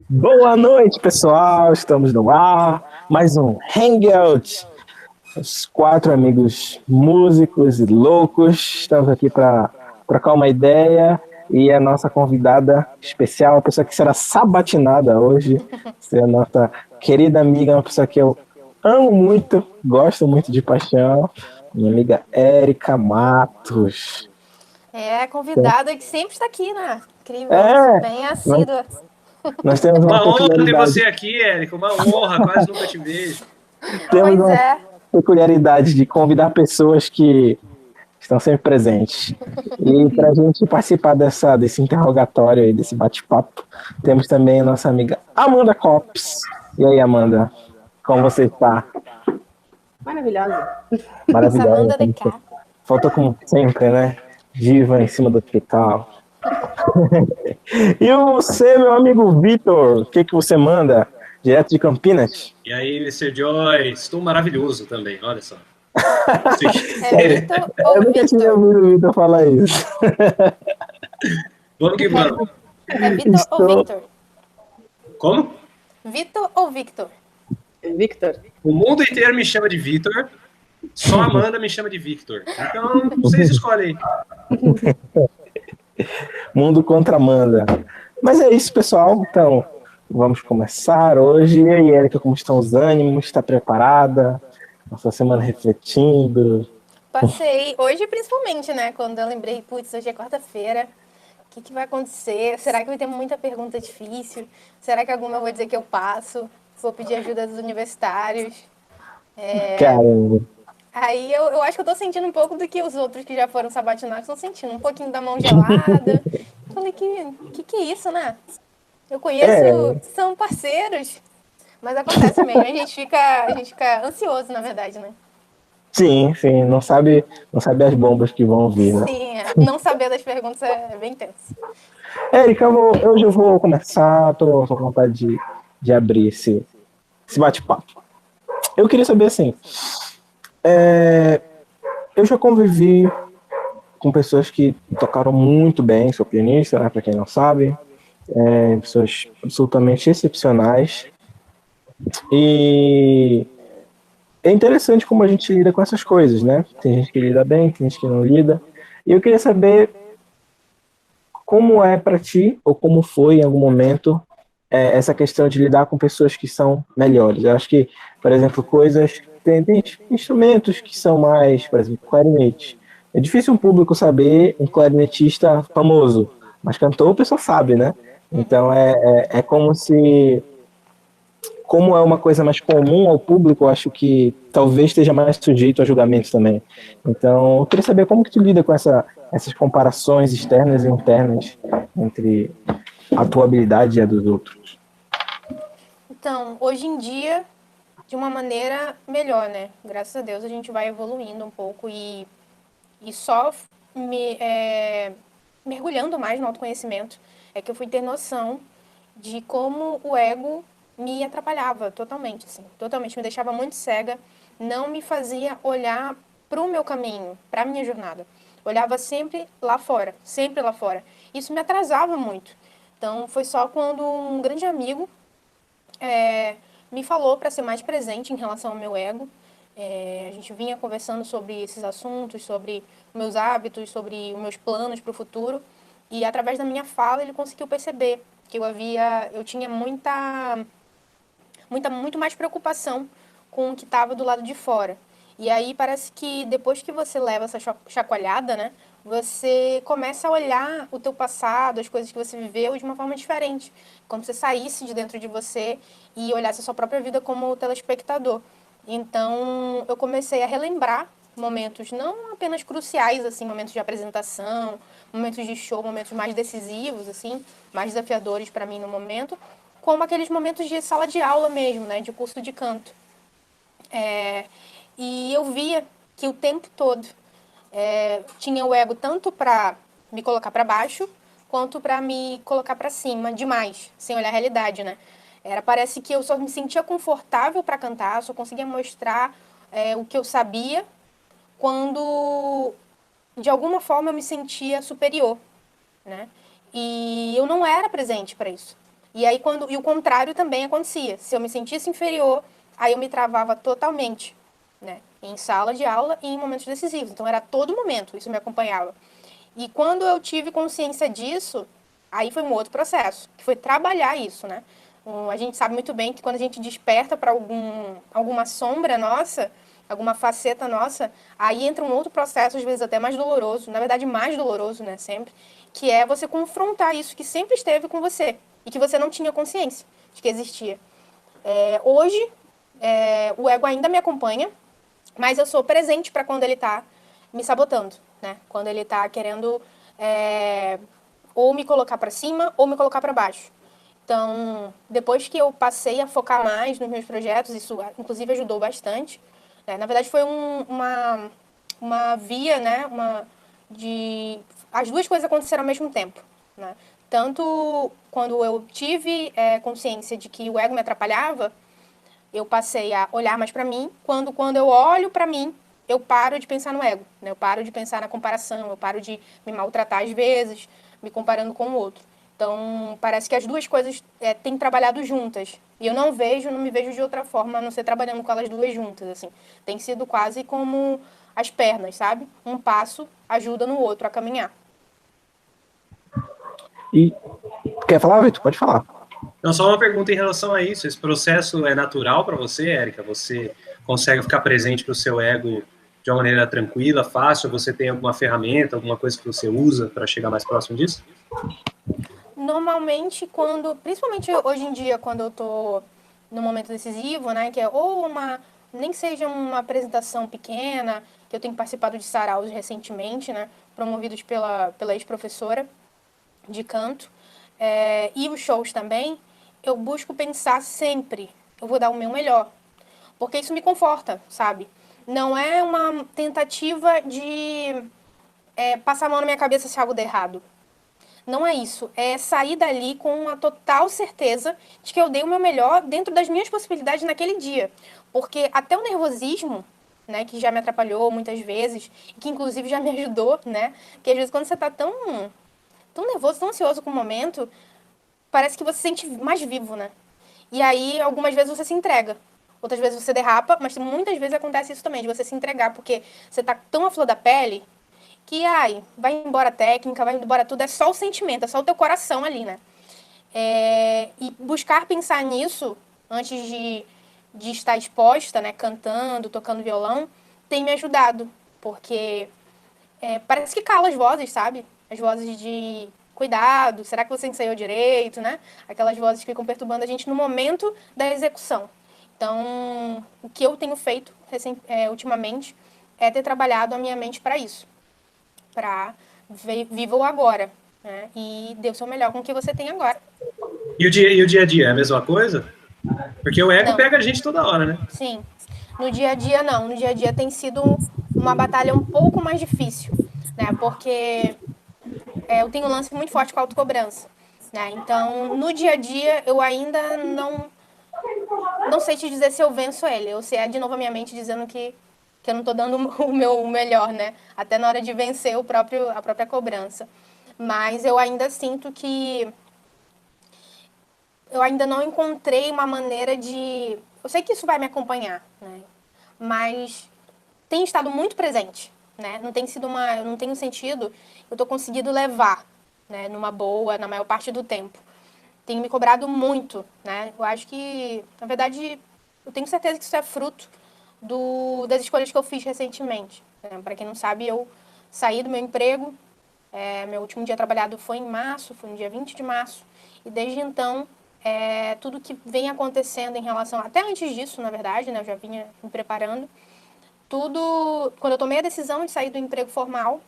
Boa noite, pessoal. Estamos no ar. Mais um Hangout. Os quatro amigos músicos e loucos. Estamos aqui para trocar uma ideia. E a nossa convidada especial, a pessoa que será sabatinada hoje, é a nossa querida amiga, uma pessoa que eu amo muito, gosto muito de paixão, minha amiga Érica Matos. É a convidada que sempre está aqui, né? Incrível, sou É, bem nós, assídua. nós temos uma Uma honra ter peculiaridade. você aqui, Érico. Uma honra, quase nunca te vejo. Temos Pois uma é. peculiaridade de convidar pessoas que estão sempre presentes. E para a gente participar desse interrogatório aí, desse bate-papo, temos também a nossa amiga Amanda Copes. E aí, Amanda, como você está? Maravilhosa. Nossa Maravilhosa. Amanda de cá. Faltou como sempre, né? Diva em cima do hospital. E você, meu amigo Vitor, o que que você manda? Direto de Campinas? E aí, Mr. Joy, estou maravilhoso também, olha só. É Vitor Eu ou nunca tinha Victor? ouvido o Vitor falar isso. Vamos que vamos. É Vitor ou Estou. Victor? Como? Vitor ou Victor? Victor. O mundo inteiro me chama de Vitor, só a Amanda me chama de Victor. Então, vocês escolhem. Mundo contra Amanda. Mas é isso, pessoal. Então, vamos começar hoje. E aí, Erika, como estão os ânimos? Está preparada? Nossa semana refletindo. Passei, hoje principalmente, né? Quando eu lembrei, putz, hoje é quarta-feira. O que vai acontecer? Será que vai ter muita pergunta difícil? Será que alguma eu vou dizer que eu passo? Vou pedir ajuda dos universitários? Caramba. Aí eu acho que eu tô sentindo um pouco do que os outros que já foram sabatinados estão sentindo. Um pouquinho da mão gelada. Falei, que é isso, né? Eu conheço, É, são parceiros. Mas acontece mesmo, a gente fica ansioso, na verdade, né? sim, sim. Não sabe as bombas que vão vir, né? Sim, não saber das perguntas é bem tenso. Erika, hoje eu vou começar. Tô com vontade de abrir esse bate-papo. Eu queria saber assim. Eu já convivi com pessoas que tocaram muito bem, sou pianista, né, para quem não sabe, pessoas absolutamente excepcionais. E é interessante como a gente lida com essas coisas, né? Tem gente que lida bem, tem gente que não lida. E eu queria saber como é para ti, ou como foi em algum momento, essa questão de lidar com pessoas que são melhores. Eu acho que, por exemplo, tem instrumentos que são mais, por exemplo, clarinete. É difícil um público saber um clarinetista famoso, mas cantor o pessoal sabe, né? Então é como se, como é uma coisa mais comum ao público, eu acho que talvez esteja mais sujeito a julgamentos também. Então, eu queria saber como que tu lida com essas comparações externas e internas entre a tua habilidade e a dos outros. Então, hoje em dia, de uma maneira melhor, né? Graças a Deus a gente vai evoluindo um pouco e só mergulhando mais no autoconhecimento é que eu fui ter noção de como o ego me atrapalhava totalmente, assim, totalmente me deixava muito cega, não me fazia olhar para o meu caminho, para a minha jornada. Olhava sempre lá fora. Isso me atrasava muito. Então, foi só quando um grande amigo me falou para ser mais presente em relação ao meu ego. A gente vinha conversando sobre esses assuntos, sobre meus hábitos, sobre os meus planos para o futuro. E através da minha fala ele conseguiu perceber que eu tinha muito mais preocupação com o que estava do lado de fora. E aí parece que depois que você leva essa chacoalhada, né, você começa a olhar o teu passado, as coisas que você viveu de uma forma diferente. Como se você saísse de dentro de você e olhasse a sua própria vida como telespectador. Então, eu comecei a relembrar momentos não apenas cruciais, assim, momentos de apresentação, momentos de show, momentos mais decisivos, assim, mais desafiadores para mim no momento, como aqueles momentos de sala de aula mesmo, né, de curso de canto. E eu via que o tempo todo tinha o ego tanto para me colocar para baixo, quanto para me colocar para cima, demais, sem olhar a realidade, né? Parece que eu só me sentia confortável para cantar, só conseguia mostrar o que eu sabia quando, de alguma forma, eu me sentia superior, né? E eu não era presente para isso. E aí e o contrário também acontecia. Se eu me sentisse inferior, aí eu me travava totalmente, né? Em sala de aula e em momentos decisivos. Então era a todo momento, isso me acompanhava. E quando eu tive consciência disso, aí foi um outro processo, que foi trabalhar isso, né? A gente sabe muito bem que quando a gente desperta para alguma sombra nossa, alguma faceta nossa, aí entra um outro processo, às vezes até mais doloroso, na verdade mais doloroso, né, sempre, que é você confrontar isso que sempre esteve com você e que você não tinha consciência de que existia. Hoje, o ego ainda me acompanha, mas eu sou presente para quando ele está me sabotando, né? Quando ele está querendo ou me colocar para cima ou me colocar para baixo. Então, depois que eu passei a focar mais nos meus projetos, isso inclusive ajudou bastante. Né? Na verdade, foi uma via, né? As duas coisas aconteceram ao mesmo tempo. Né? Tanto quando eu tive consciência de que o ego me atrapalhava, eu passei a olhar mais para mim. Quando eu olho para mim, eu paro de pensar no ego. Né? Eu paro de pensar na comparação, eu paro de me maltratar às vezes, me comparando com o outro. Então, parece que as duas coisas têm trabalhado juntas. E eu não me vejo de outra forma, a não ser trabalhando com elas duas juntas, assim. Tem sido quase como as pernas, sabe? Um passo ajuda no outro a caminhar. E quer falar, Vitor? Pode falar. Então, só uma pergunta em relação a isso. Esse processo é natural para você, Érica? Você consegue ficar presente para o seu ego de uma maneira tranquila, fácil? Você tem alguma ferramenta, alguma coisa que você usa para chegar mais próximo disso? Normalmente, principalmente hoje em dia, quando eu tô no momento decisivo, né, que é nem que seja uma apresentação pequena, que eu tenho participado de saraus recentemente, né, promovidos pela ex-professora de canto, e os shows também, eu busco pensar sempre, eu vou dar o meu melhor, porque isso me conforta, sabe? Não é uma tentativa de passar a mão na minha cabeça se algo der errado. Não é isso. É sair dali com a total certeza de que eu dei o meu melhor dentro das minhas possibilidades naquele dia. Porque até o nervosismo, né, que já me atrapalhou muitas vezes, e que inclusive já me ajudou, né? Porque às vezes quando você está tão nervoso, tão ansioso com o momento, parece que você se sente mais vivo, né? E aí, algumas vezes você se entrega. Outras vezes você derrapa, mas muitas vezes acontece isso também, de você se entregar, porque você tá tão à flor da pele que, vai embora a técnica, vai embora tudo, é só o sentimento, é só o teu coração ali, né? E buscar pensar nisso antes de estar exposta, né, cantando, tocando violão, tem me ajudado, porque parece que cala as vozes, sabe? As vozes de cuidado, será que você ensaiou direito, né? Aquelas vozes que ficam perturbando a gente no momento da execução. Então, o que eu tenho feito ultimamente é ter trabalhado a minha mente para isso, para viva o agora, né? E dê o seu melhor com o que você tem agora. E o dia a dia é a mesma coisa? Porque o ego Não. pega a gente toda hora, né? Sim. No dia a dia, não. No dia a dia tem sido uma batalha um pouco mais difícil, né? Porque eu tenho um lance muito forte com a autocobrança, né? Então, no dia a dia, eu ainda não sei te dizer se eu venço ele, ou se é de novo a minha mente dizendo que eu não estou dando o meu melhor, né? Até na hora de vencer a própria cobrança. Mas eu ainda sinto que eu ainda não encontrei uma maneira de... Eu sei que isso vai me acompanhar, né? Mas tem estado muito presente, né? Não tem sido não tenho sentido, eu estou conseguindo levar, né? Numa boa, na maior parte do tempo. Tenho me cobrado muito, né? Eu acho que, na verdade, eu tenho certeza que isso é fruto das escolhas que eu fiz recentemente. Né? Para quem não sabe, eu saí do meu emprego, meu último dia trabalhado foi em março, foi no dia 20 de março, e desde então, tudo que vem acontecendo em relação, até antes disso, na verdade, né? Eu já vinha me preparando, quando eu tomei a decisão de sair do emprego formal,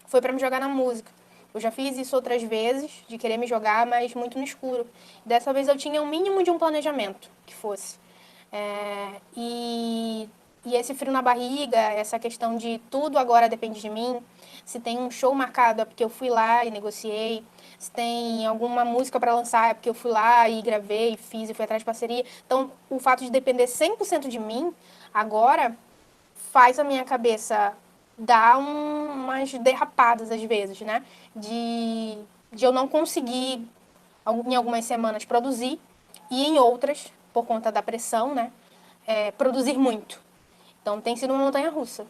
foi para me jogar na música. Eu já fiz isso outras vezes, de querer me jogar, mas muito no escuro. Dessa vez eu tinha um mínimo de um planejamento que fosse. E esse frio na barriga, essa questão de tudo agora depende de mim. Se tem um show marcado é porque eu fui lá e negociei. Se tem alguma música para lançar é porque eu fui lá e gravei, fiz e fui atrás de parceria. Então, o fato de depender 100% de mim, agora, faz a minha cabeça dar umas derrapadas às vezes, né? De eu não conseguir em algumas semanas produzir e em outras, por conta da pressão, né, produzir muito. Então tem sido uma montanha-russa.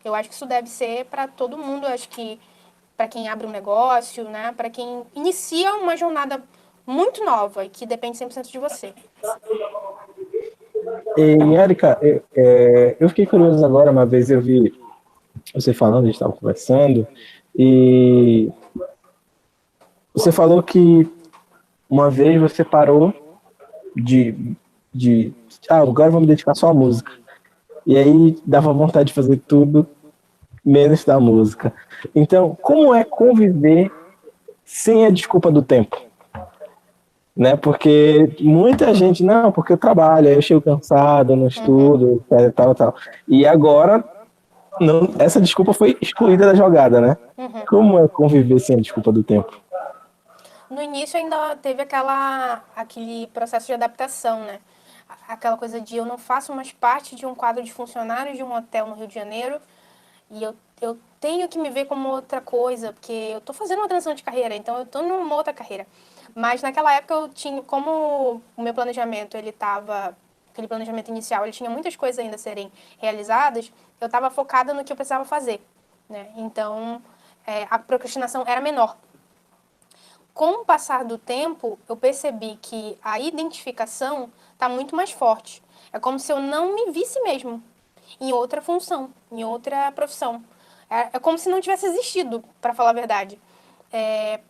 Eu acho que isso deve ser para todo mundo, eu acho que para quem abre um negócio, né, para quem inicia uma jornada muito nova e que depende 100% de você. E, Érica, eu fiquei curioso agora, uma vez eu vi você falando, a gente estava conversando, e você falou que uma vez você parou de agora eu vou me dedicar só à música. E aí dava vontade de fazer tudo menos da música. Então, como é conviver sem a desculpa do tempo? Né? Porque muita gente, não, porque eu trabalho, aí eu chego cansado, não estudo, tal. E agora, não, essa desculpa foi excluída da jogada, né? Como é conviver sem a desculpa do tempo? No início ainda teve aquele processo de adaptação, né? Aquela coisa de eu não faço mais parte de um quadro de funcionários de um hotel no Rio de Janeiro e eu tenho que me ver como outra coisa, porque eu tô fazendo uma transição de carreira, então eu tô numa outra carreira. Mas naquela época eu tinha, como o meu planejamento, aquele planejamento inicial, ele tinha muitas coisas ainda a serem realizadas, eu estava focada no que eu precisava fazer, né? Então, a procrastinação era menor. Com o passar do tempo, eu percebi que a identificação está muito mais forte. É como se eu não me visse mesmo em outra função, em outra profissão. É como se não tivesse existido, para falar a verdade.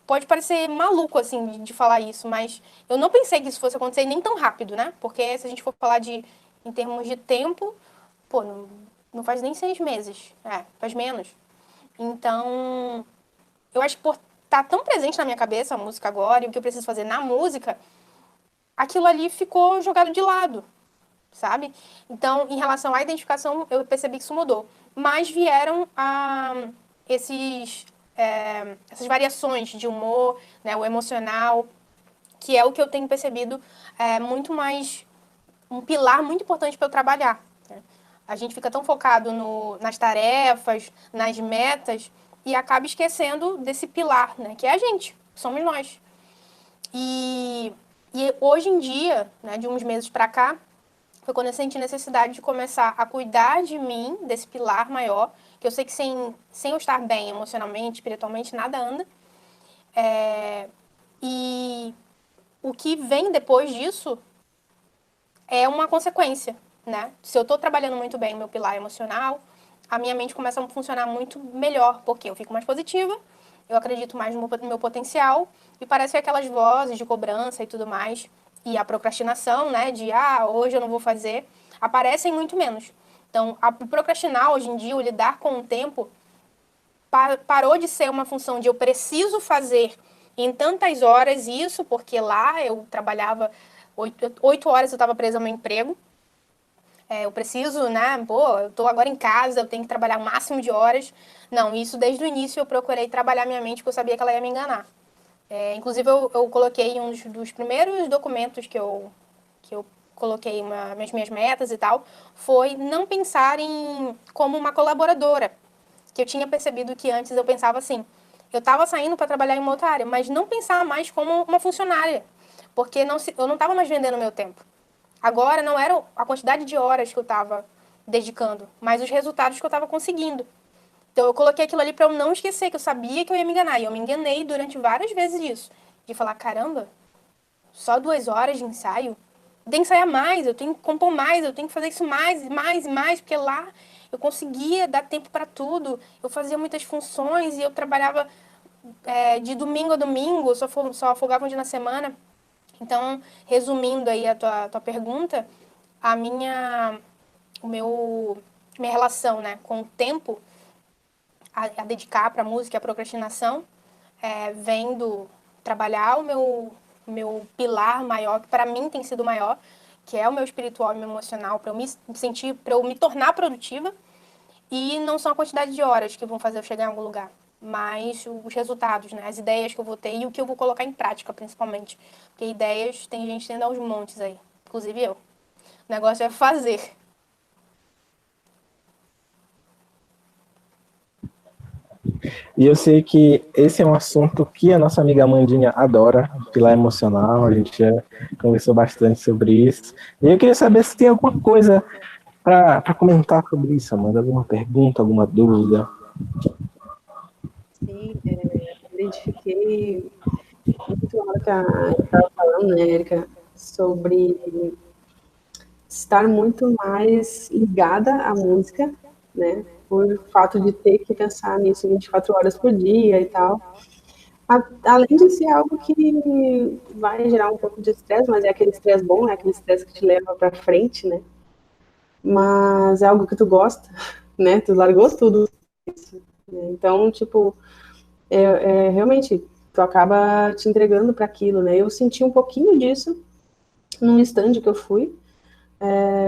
Pode parecer maluco, assim, de falar isso, mas eu não pensei que isso fosse acontecer nem tão rápido, né? Porque se a gente for falar em termos de tempo, pô, não faz nem 6 meses. Faz menos. Então, eu acho que por estar tão presente na minha cabeça a música agora e o que eu preciso fazer na música, aquilo ali ficou jogado de lado, sabe? Então, em relação à identificação, eu percebi que isso mudou. Mas vieram essas variações de humor, né, o emocional, que é o que eu tenho percebido muito mais, um pilar muito importante para eu trabalhar. Né? A gente fica tão focado nas tarefas, nas metas, e acaba esquecendo desse pilar, né, que é a gente, somos nós. E hoje em dia, né, de uns meses para cá, foi quando eu senti necessidade de começar a cuidar de mim, desse pilar maior, que eu sei que sem eu estar bem emocionalmente, espiritualmente, nada anda. E o que vem depois disso é uma consequência, né? Se eu estou trabalhando muito bem meu pilar emocional, a minha mente começa a funcionar muito melhor, porque eu fico mais positiva, eu acredito mais no meu potencial, e parece que aquelas vozes de cobrança e tudo mais, e a procrastinação, né, de, hoje eu não vou fazer, aparecem muito menos. Então, o procrastinar hoje em dia, o lidar com o tempo, parou de ser uma função de eu preciso fazer em tantas horas isso, porque lá eu trabalhava 8 horas, eu estava presa ao meu emprego. Eu preciso, né? Pô, eu tô agora em casa, eu tenho que trabalhar o máximo de horas. Não, isso desde o início eu procurei trabalhar minha mente, porque eu sabia que ela ia me enganar. Inclusive, eu coloquei um dos primeiros documentos que eu coloquei as minhas metas e tal, foi não pensar como uma colaboradora. Que eu tinha percebido que antes eu pensava assim, eu estava saindo para trabalhar em uma outra área, mas não pensar mais como uma funcionária, porque eu não estava mais vendendo meu tempo. Agora não era a quantidade de horas que eu estava dedicando, mas os resultados que eu estava conseguindo. Então eu coloquei aquilo ali para eu não esquecer, que eu sabia que eu ia me enganar. E eu me enganei durante várias vezes disso. De falar, caramba, só 2 horas de ensaio? Eu tenho que ensaiar mais, eu tenho que compor mais, eu tenho que fazer isso mais, mais e mais, porque lá eu conseguia dar tempo para tudo. Eu fazia muitas funções e eu trabalhava de domingo a domingo, só folgava um dia na semana. Então, resumindo aí a tua pergunta, a o meu, minha relação, né, com o tempo a dedicar para a música e a procrastinação vem do trabalhar o meu pilar maior, que para mim tem sido maior, que é o meu espiritual e meu emocional, para eu me sentir, para eu me tornar produtiva, e não são a quantidade de horas que vão fazer eu chegar em algum lugar, mas os resultados, né? As ideias que eu vou ter e o que eu vou colocar em prática, principalmente. Porque ideias, tem gente tendo aos montes aí, inclusive eu. O negócio é fazer. E eu sei que esse é um assunto que a nossa amiga Amandinha adora, pilar emocional, a gente já conversou bastante sobre isso. E eu queria saber se tem alguma coisa para comentar sobre isso, Amanda, alguma pergunta, alguma dúvida. Sim, identifiquei muito na hora que a estava falando, né, Erika, sobre estar muito mais ligada à música, né, por fato de ter que pensar nisso 24 horas por dia e tal. Além de ser algo que vai gerar um pouco de estresse, mas é aquele estresse bom, é aquele estresse que te leva para frente, né? Mas é algo que tu gosta, né? Tu largou tudo. Né? Então, tipo, realmente, tu acaba te entregando para aquilo, né? Eu senti um pouquinho disso num stand que eu fui,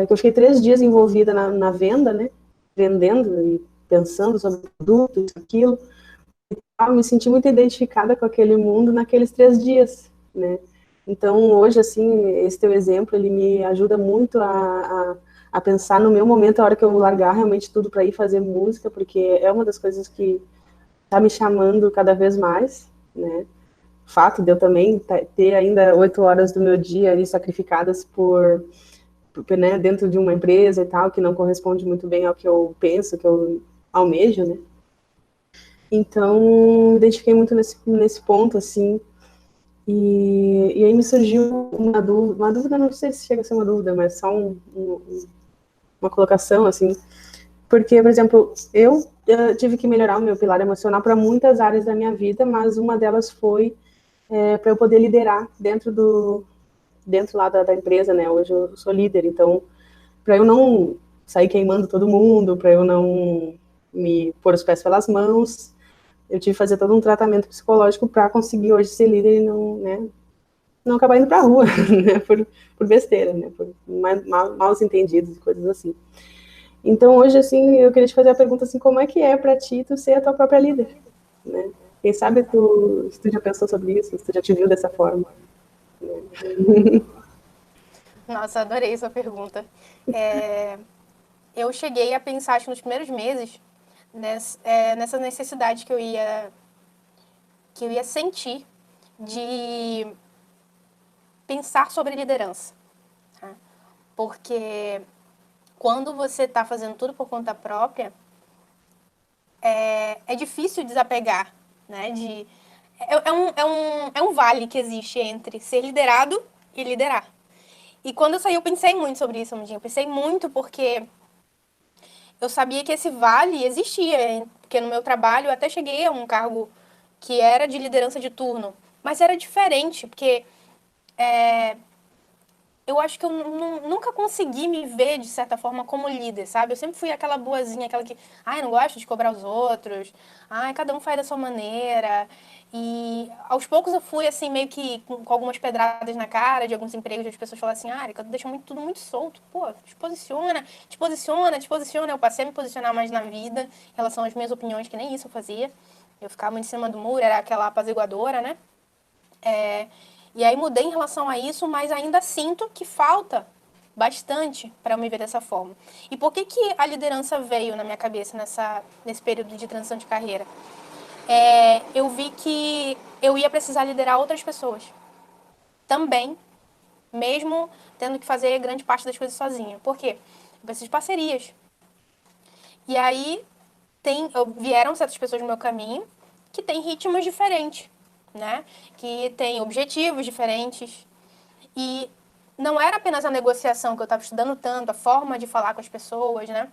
que eu fiquei 3 dias envolvida na venda, né? Vendendo e pensando sobre o produto, isso, aquilo. Eu me senti muito identificada com aquele mundo naqueles 3 dias, né? Então, hoje, assim, esse teu exemplo, ele me ajuda muito a pensar no meu momento, a hora que eu largar realmente tudo para ir fazer música, porque é uma das coisas que está me chamando cada vez mais, né? O fato de eu também ter ainda 8 horas do meu dia ali sacrificadas né, dentro de uma empresa e tal, que não corresponde muito bem ao que eu penso, que eu almejo, né? Então, me identifiquei muito nesse ponto, assim, e aí me surgiu uma dúvida, não sei se chega a ser uma dúvida, mas só uma colocação, assim, porque, por exemplo, eu tive que melhorar o meu pilar emocional para muitas áreas da minha vida, mas uma delas foi para eu poder liderar dentro lá da empresa, né? Hoje eu sou líder, então, para eu não sair queimando todo mundo, para eu não me pôr os pés pelas mãos, eu tive que fazer todo um tratamento psicológico para conseguir hoje ser líder e não, né, não acabar indo para a rua, né, por besteira, né, por maus entendidos e coisas assim. Então, hoje, assim, eu queria te fazer a pergunta, assim, como é que é para ti tu ser a tua própria líder, né? Quem sabe se tu já pensou sobre isso, se tu já te viu dessa forma. Nossa, adorei essa pergunta. Eu cheguei a pensar, acho que nos primeiros meses, nessa necessidade que eu ia sentir de pensar sobre liderança. Tá? Porque quando você está fazendo tudo por conta própria, é difícil desapegar, né? É um vale que existe entre ser liderado e liderar. E quando eu saí, eu pensei muito sobre isso, Amandinha. Eu pensei muito porque eu sabia que esse vale existia, porque no meu trabalho eu até cheguei a um cargo que era de liderança de turno, mas era diferente, porque eu acho que eu nunca consegui me ver, de certa forma, como líder, sabe? Eu sempre fui aquela boazinha, aquela que, ai, não gosto de cobrar os outros, ai, cada um faz da sua maneira. E aos poucos eu fui, assim, meio que com algumas pedradas na cara de alguns empregos, de as pessoas falaram assim, ah, Erika, tu deixa tudo muito solto, pô, te posiciona, te posiciona, te posiciona. Eu passei a me posicionar mais na vida, em relação às minhas opiniões, que nem isso eu fazia. Eu ficava muito em cima do muro, era aquela apaziguadora, né? E aí mudei em relação a isso, mas ainda sinto que falta bastante para eu me ver dessa forma. E por que a liderança veio na minha cabeça nesse período de transição de carreira? Eu vi que eu ia precisar liderar outras pessoas também, mesmo tendo que fazer grande parte das coisas sozinha. Por quê? Eu preciso de parcerias. E aí vieram certas pessoas no meu caminho que têm ritmos diferentes, né? Que têm objetivos diferentes. E não era apenas a negociação que eu estava estudando tanto, a forma de falar com as pessoas, né?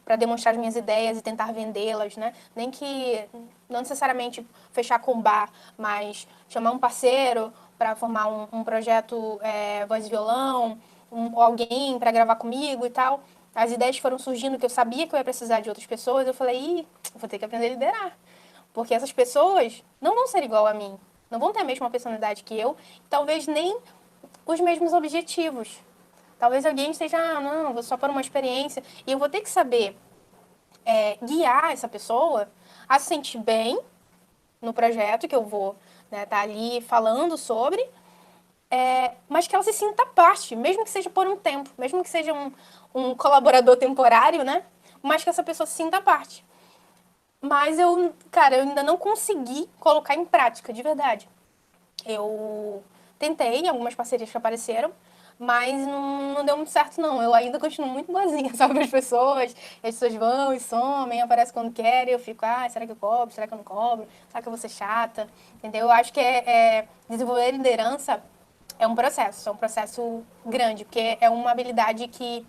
Para demonstrar as minhas ideias e tentar vendê-las, né? Nem que, não necessariamente fechar com bar, mas chamar um parceiro para formar um projeto voz e violão, alguém para gravar comigo e tal. As ideias foram surgindo que eu sabia que eu ia precisar de outras pessoas. Eu falei, vou ter que aprender a liderar. Porque essas pessoas não vão ser igual a mim. Não vão ter a mesma personalidade que eu. Talvez nem os mesmos objetivos. Talvez alguém esteja, não, vou só para uma experiência. E eu vou ter que saber guiar essa pessoa a se sentir bem no projeto que eu vou tá ali falando sobre, mas que ela se sinta parte, mesmo que seja por um tempo, mesmo que seja um colaborador temporário, né? Mas que essa pessoa se sinta parte. Mas cara, eu ainda não consegui colocar em prática, de verdade. Eu tentei em algumas parcerias que apareceram, mas não deu muito certo, não. Eu ainda continuo muito boazinha, sabe, as pessoas vão e somem, aparecem quando querem, eu fico, será que eu cobro? Será que eu não cobro? Será que eu vou ser chata? Entendeu? Eu acho que desenvolver liderança é um processo grande, porque é uma habilidade que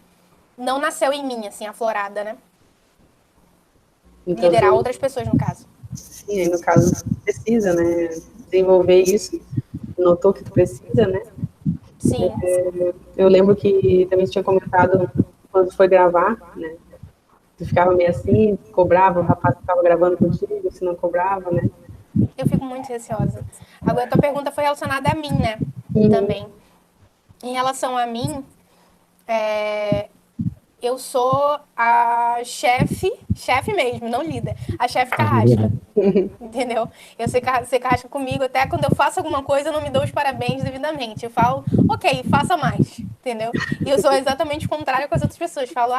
não nasceu em mim, assim, aflorada, né? Então, Liderar outras pessoas, no caso. Sim, aí no caso, precisa, né, desenvolver isso, notou que tu precisa, né? Sim. Eu lembro que também você tinha comentado quando foi gravar, né? Tu ficava meio assim, cobrava, o rapaz ficava gravando contigo, se não cobrava, né? Eu fico muito receosa. Agora, a tua pergunta foi relacionada a mim, né? Também. Em relação a mim, eu sou a chefe mesmo, não líder, a chefe carrasca. Entendeu? Eu sei carrasca comigo, até quando eu faço alguma coisa, eu não me dou os parabéns devidamente. Eu falo, ok, faça mais, entendeu? E eu sou exatamente o contrário com as outras pessoas. Falo,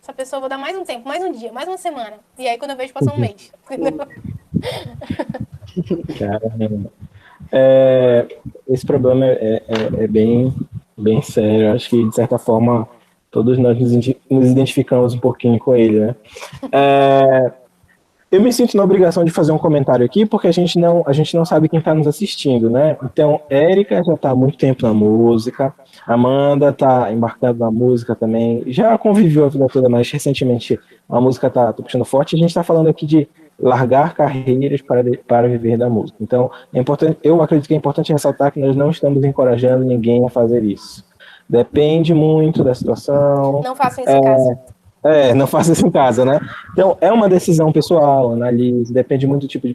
essa pessoa eu vou dar mais um tempo, mais um dia, mais uma semana. E aí, quando eu vejo, passa um mês, entendeu? Caramba. Esse problema é bem sério. Acho que, de certa forma, todos nós nos identificamos um pouquinho com ele, né? Eu me sinto na obrigação de fazer um comentário aqui, porque a gente não sabe quem está nos assistindo, né? Então, Érica já está há muito tempo na música, Amanda está embarcando na música também, já conviveu a vida toda, mas recentemente a música está puxando forte, e a gente está falando aqui de largar carreiras para viver da música. Então, é importante, eu acredito que é importante ressaltar que nós não estamos encorajando ninguém a fazer isso. Depende muito da situação. Não façam isso em casa. Não faça isso em casa, né? Então, é uma decisão pessoal, analise, depende muito do tipo de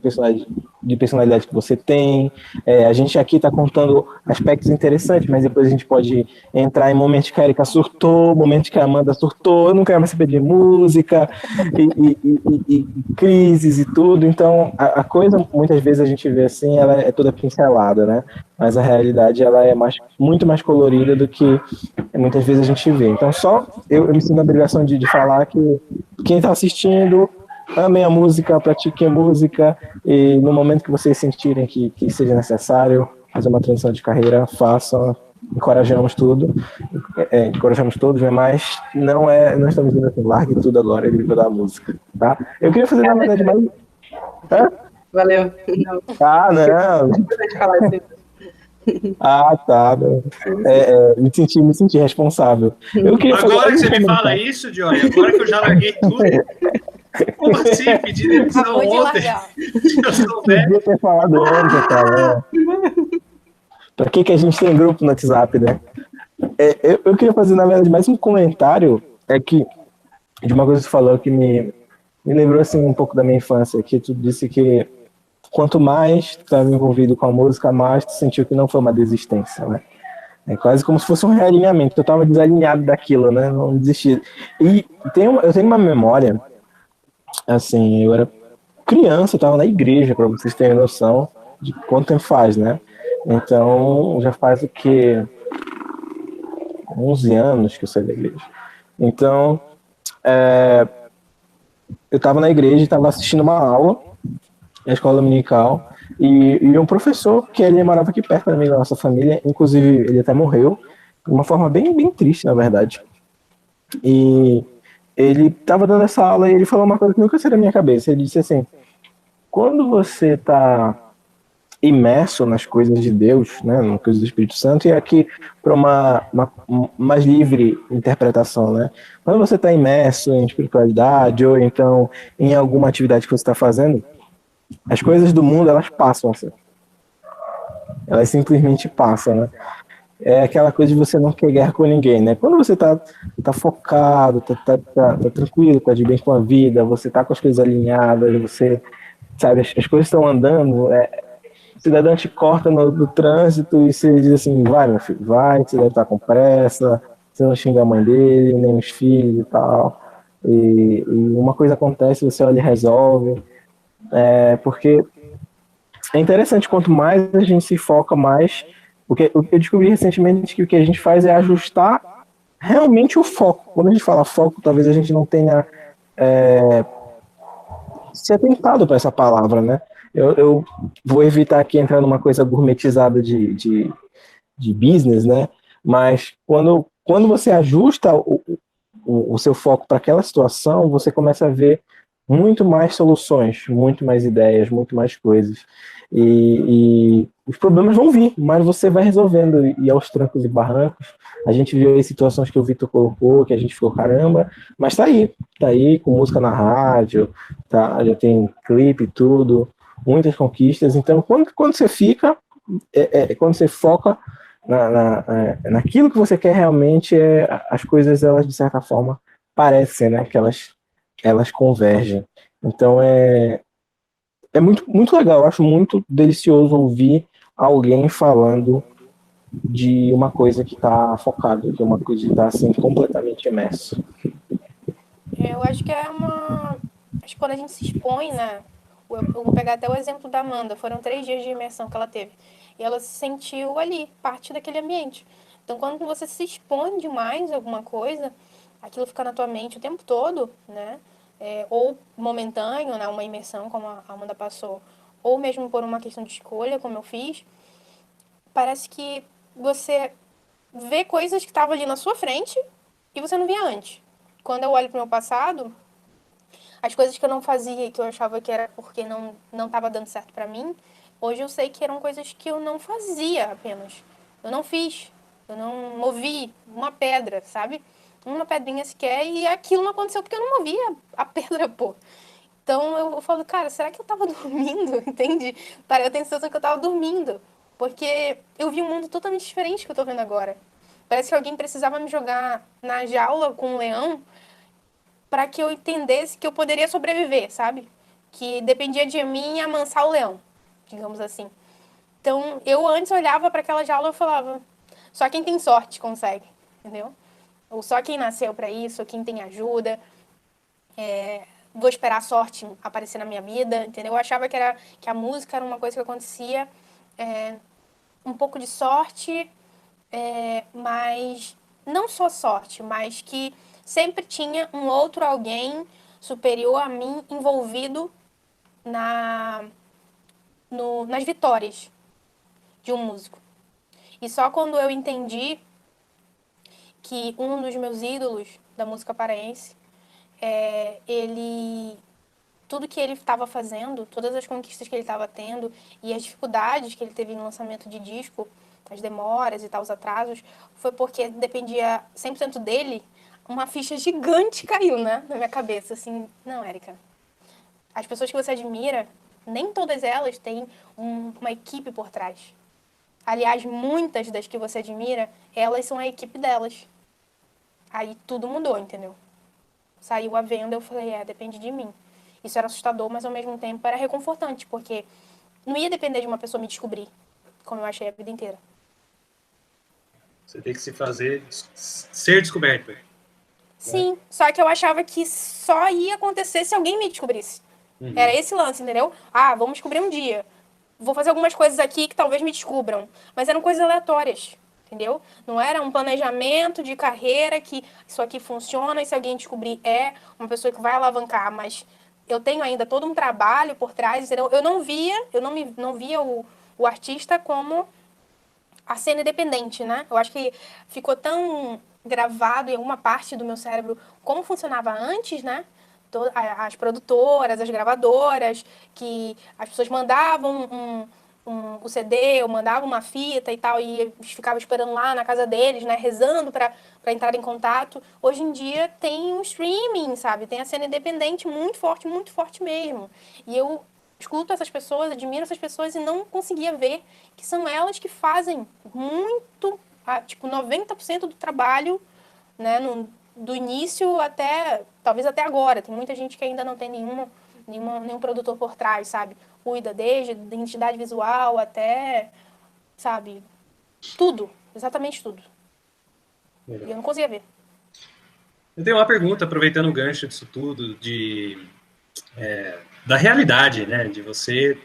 personalidade que você tem. A gente aqui está contando aspectos interessantes, mas depois a gente pode entrar em momentos que a Erika surtou, momentos que a Amanda surtou, eu não quero mais saber de música, e crises e tudo. Então, a coisa, muitas vezes a gente vê assim, ela é toda pincelada, né? Mas a realidade, ela é muito mais colorida do que muitas vezes a gente vê. Então, eu me sinto na obrigação de falar que quem está assistindo, amem a música, pratiquem a música, e no momento que vocês sentirem que seja necessário fazer uma transição de carreira, façam, encorajamos todos, né? Mas não estamos dizendo assim, largue tudo agora e viva da música, tá? Eu queria fazer, na verdade, mais... Valeu. Não. Não. Importante falar isso. Tá. Me senti responsável. Agora que você me fala isso, Johnny, agora que eu já larguei tudo. Como assim? Pedi demissão ontem. Podia ter falado antes, cara. Pra que a gente tem grupo no WhatsApp, né? Eu queria fazer, na verdade, mais um comentário de uma coisa que você falou que me lembrou assim, um pouco da minha infância, que tu disse que quanto mais tu estava envolvido com a música, mais tu sentiu que não foi uma desistência, né? É quase como se fosse um realinhamento, tu estava desalinhado daquilo, né? Não desistir. E eu tenho uma memória, assim, eu era criança, eu estava na igreja, para vocês terem noção de quanto tempo faz, né? Então, já faz o quê? 11 anos que eu saí da igreja. Então, eu estava na igreja e estava assistindo uma aula na escola dominical, e um professor que ele morava aqui perto da nossa família, inclusive ele até morreu, de uma forma bem, bem triste, na verdade. E ele estava dando essa aula e ele falou uma coisa que nunca saiu da minha cabeça. Ele disse assim, quando você está imerso nas coisas de Deus, né, nas coisas do Espírito Santo, e aqui para uma mais livre interpretação, né? Quando você está imerso em espiritualidade ou então em alguma atividade que você está fazendo, as coisas do mundo, elas passam, assim. Elas simplesmente passam, né? É aquela coisa de você não querer guerra com ninguém, né? Quando você tá focado, tá tranquilo, tá de bem com a vida, você tá com as coisas alinhadas, você, sabe, as coisas estão andando, o cidadão te corta no trânsito e você diz assim, vai, meu filho, vai, você deve estar com pressa, você não xinga a mãe dele, nem os filhos e tal. E uma coisa acontece, você olha e resolve. Porque é interessante, quanto mais a gente se foca mais, porque eu descobri recentemente que o que a gente faz é ajustar realmente o foco. Quando a gente fala foco, talvez a gente não tenha se atentado para essa palavra, né? Eu vou evitar aqui entrar numa coisa gourmetizada de business, né? Mas quando você ajusta o seu foco para aquela situação, você começa a ver muito mais soluções, muito mais ideias, muito mais coisas. E os problemas vão vir, mas você vai resolvendo, e aos trancos e barrancos. A gente viu aí situações que o Vitor colocou, que a gente ficou, caramba, mas tá aí com música na rádio, tá, já tem clipe e tudo, muitas conquistas. Então, quando você fica, quando você foca naquilo que você quer realmente, as coisas, elas de certa forma parecem, né, que elas convergem. Então é muito, muito legal, eu acho muito delicioso ouvir alguém falando de uma coisa que está focado, de uma coisa que está assim, completamente imerso. Eu acho que é uma. Acho que quando a gente se expõe, né? Eu vou pegar até o exemplo da Amanda. Foram 3 dias de imersão que ela teve. E ela se sentiu ali, parte daquele ambiente. Então, quando você se expõe demais a alguma coisa, aquilo fica na tua mente o tempo todo, né? Ou momentâneo, né? Uma imersão, como a Amanda passou, ou mesmo por uma questão de escolha, como eu fiz, parece que você vê coisas que estavam ali na sua frente e você não via antes. Quando eu olho para o meu passado, as coisas que eu não fazia e que eu achava que era porque não estava dando certo para mim, hoje eu sei que eram coisas que eu não fazia apenas. Eu não fiz, eu não movi uma pedra, sabe? Uma pedrinha sequer, e aquilo não aconteceu porque eu não movia a pedra, pô. Então eu falo, cara, será que eu tava dormindo? Entende? Eu tenho a sensação que eu tava dormindo. Porque eu vi um mundo totalmente diferente que eu tô vendo agora. Parece que alguém precisava me jogar na jaula com um leão para que eu entendesse que eu poderia sobreviver, sabe? Que dependia de mim amansar o leão, digamos assim. Então, eu antes olhava para aquela jaula e falava, só quem tem sorte consegue, entendeu? Ou só quem nasceu para isso, ou quem tem ajuda. Vou esperar a sorte aparecer na minha vida, entendeu? Eu achava que a música era uma coisa que acontecia, um pouco de sorte, mas não só sorte, mas que sempre tinha um outro alguém superior a mim envolvido nas vitórias de um músico. E só quando eu entendi que um dos meus ídolos da música paraense, tudo que ele estava fazendo, todas as conquistas que ele estava tendo e as dificuldades que ele teve no lançamento de disco, as demoras e tal, os atrasos, foi porque dependia 100% dele. Uma ficha gigante caiu, né, na minha cabeça, assim, não, Érica, as pessoas que você admira, nem todas elas têm uma equipe por trás. Aliás, muitas das que você admira, elas são a equipe delas. Aí tudo mudou, entendeu? Saiu a venda, eu falei, depende de mim. Isso era assustador, mas ao mesmo tempo era reconfortante, porque não ia depender de uma pessoa me descobrir, como eu achei a vida inteira. Você tem que se fazer ser descoberto. Sim, só que eu achava que só ia acontecer se alguém me descobrisse. Era esse lance, entendeu? Vamos descobrir um dia. Vou fazer algumas coisas aqui que talvez me descubram. Mas eram coisas aleatórias, entendeu? Não era um planejamento de carreira que isso aqui funciona e se alguém descobrir uma pessoa que vai alavancar. Mas eu tenho ainda todo um trabalho por trás, entendeu? Eu não via o artista como a cena independente, né? Eu acho que ficou tão gravado em alguma parte do meu cérebro como funcionava antes, né? As produtoras, as gravadoras, que as pessoas mandavam o CD, ou mandavam uma fita e tal, e eu ficava esperando lá na casa deles, né? Rezando para entrar em contato. Hoje em dia tem um streaming, sabe? Tem a cena independente muito forte mesmo. E eu escuto essas pessoas, admiro essas pessoas e não conseguia ver que são elas que fazem muito, tipo, 90% do trabalho, né, do início talvez até agora. Tem muita gente que ainda não tem nenhum produtor por trás, sabe? Cuida desde identidade visual até, sabe, tudo, exatamente tudo. Legal. E eu não conseguia ver. Eu tenho uma pergunta, aproveitando o gancho disso tudo, da realidade, né? De você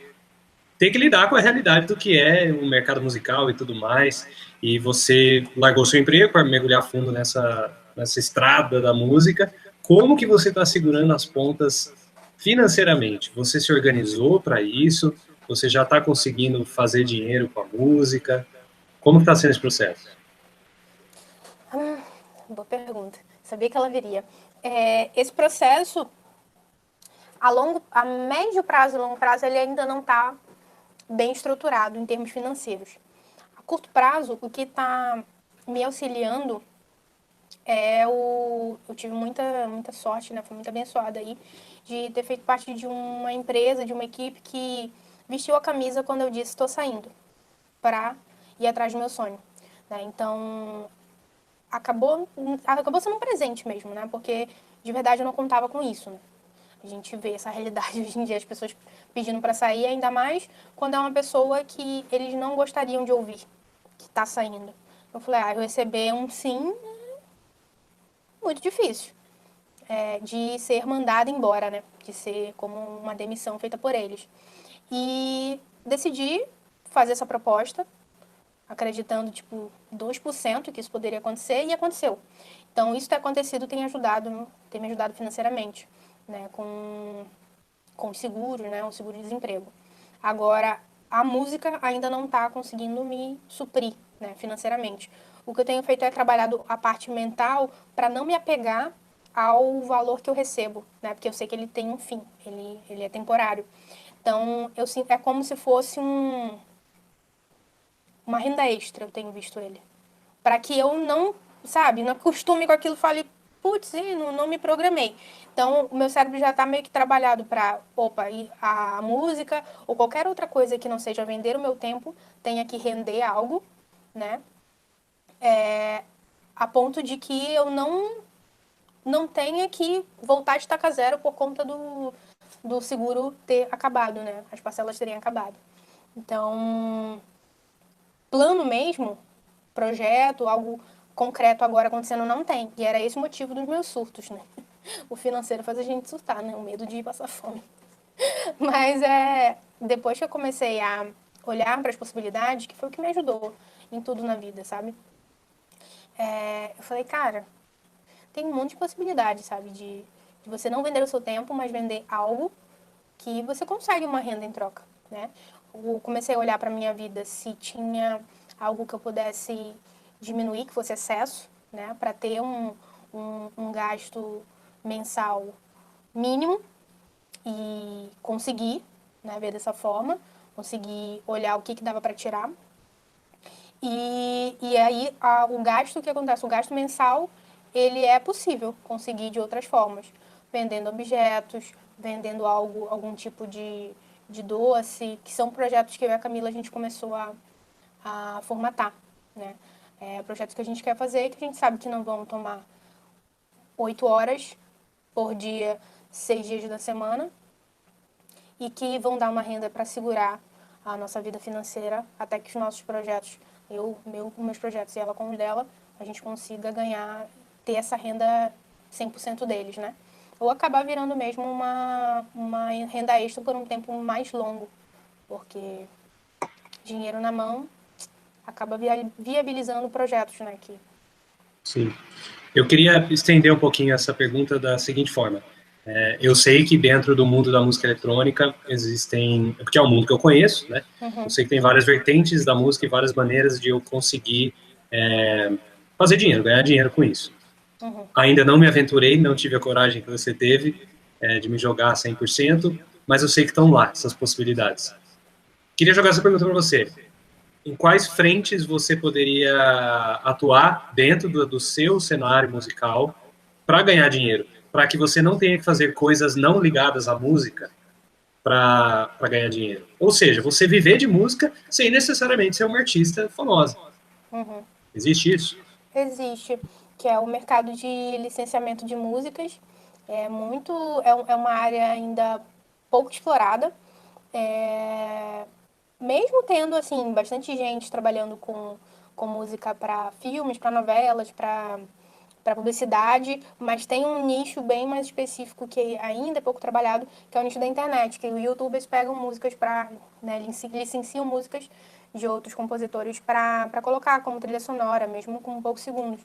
ter que lidar com a realidade do que é o mercado musical e tudo mais. E você largou seu emprego para mergulhar fundo nessa estrada da música. Como que você está segurando as pontas financeiramente, você se organizou para isso? Você já está conseguindo fazer dinheiro com a música? Como está sendo esse processo? Boa pergunta. Sabia que ela viria. Esse processo, a médio prazo e longo prazo, ele ainda não está bem estruturado em termos financeiros. A curto prazo, o que está me auxiliando eu tive muita sorte, né? Fui muito abençoada aí de ter feito parte de uma empresa, de uma equipe que vestiu a camisa quando eu disse estou saindo para ir atrás do meu sonho, né? Então acabou sendo um presente mesmo, né? Porque de verdade eu não contava com isso, né? A gente vê essa realidade hoje em dia, as pessoas pedindo para sair, ainda mais quando é uma pessoa que eles não gostariam de ouvir, que está saindo. Eu falei, eu receber um sim, muito difícil. De ser mandada embora, né? De ser como uma demissão feita por eles. E decidi fazer essa proposta, acreditando, 2% que isso poderia acontecer, e aconteceu. Então, isso ter acontecido tem me ajudado financeiramente, né? Com os seguros, né? O seguro-desemprego. Agora, a música ainda não está conseguindo me suprir, né? Financeiramente. O que eu tenho feito é trabalhado a parte mental para não me apegar ao valor que eu recebo, né? Porque eu sei que ele tem um fim, ele é temporário. Então, é como se fosse uma renda extra, eu tenho visto ele. Para que eu não acostume com aquilo e fale, putz, não me programei. Então, o meu cérebro já está meio que trabalhado para, e a música ou qualquer outra coisa que não seja vender o meu tempo tenha que render algo, né? A ponto de que eu não tenha que voltar de estaca zero por conta do seguro ter acabado, né? As parcelas terem acabado. Então, plano mesmo, projeto, algo concreto agora acontecendo não tem. E era esse o motivo dos meus surtos, né? O financeiro faz a gente surtar, né? O medo de passar fome. Mas depois que eu comecei a olhar para as possibilidades, que foi o que me ajudou em tudo na vida, sabe? Eu falei, cara, tem um monte de possibilidades, sabe? De você não vender o seu tempo, mas vender algo que você consegue uma renda em troca, né? Eu comecei a olhar para minha vida se tinha algo que eu pudesse diminuir, que fosse excesso, né? Para ter um gasto mensal mínimo e conseguir, né? Ver dessa forma, conseguir olhar o que dava para tirar. E aí, o gasto, o que acontece? O gasto mensal, ele é possível conseguir de outras formas. Vendendo objetos, vendendo algum tipo de doce, que são projetos que eu e a Camila, a gente começou a formatar, né? Projetos que a gente quer fazer, que a gente sabe que não vão tomar 8 horas por dia, 6 dias da semana, e que vão dar uma renda para segurar a nossa vida financeira até que os nossos projetos, com meus projetos e ela com o dela, a gente consiga ter essa renda 100% deles, né? Ou acabar virando mesmo uma renda extra por um tempo mais longo, porque dinheiro na mão acaba viabilizando projetos, né? Sim. Eu queria estender um pouquinho essa pergunta da seguinte forma. Eu sei que dentro do mundo da música eletrônica existem, porque é um mundo que eu conheço, né? Eu sei que tem várias vertentes da música e várias maneiras de eu conseguir fazer dinheiro, ganhar dinheiro com isso. Ainda não me aventurei, não tive a coragem que você teve de me jogar 100%, mas eu sei que estão lá essas possibilidades. Queria jogar essa pergunta para você. Em quais frentes você poderia atuar dentro do seu cenário musical para ganhar dinheiro? Para que você não tenha que fazer coisas não ligadas à música para ganhar dinheiro. Ou seja, você viver de música sem necessariamente ser uma artista famosa. Existe isso? Existe, que é o mercado de licenciamento de músicas. É uma área ainda pouco explorada. Mesmo tendo, assim, bastante gente trabalhando com música para filmes, para novelas, para publicidade, mas tem um nicho bem mais específico que ainda é pouco trabalhado, que é o nicho da internet, que os youtubers pegam músicas né, licenciam músicas de outros compositores para colocar como trilha sonora, mesmo com poucos segundos.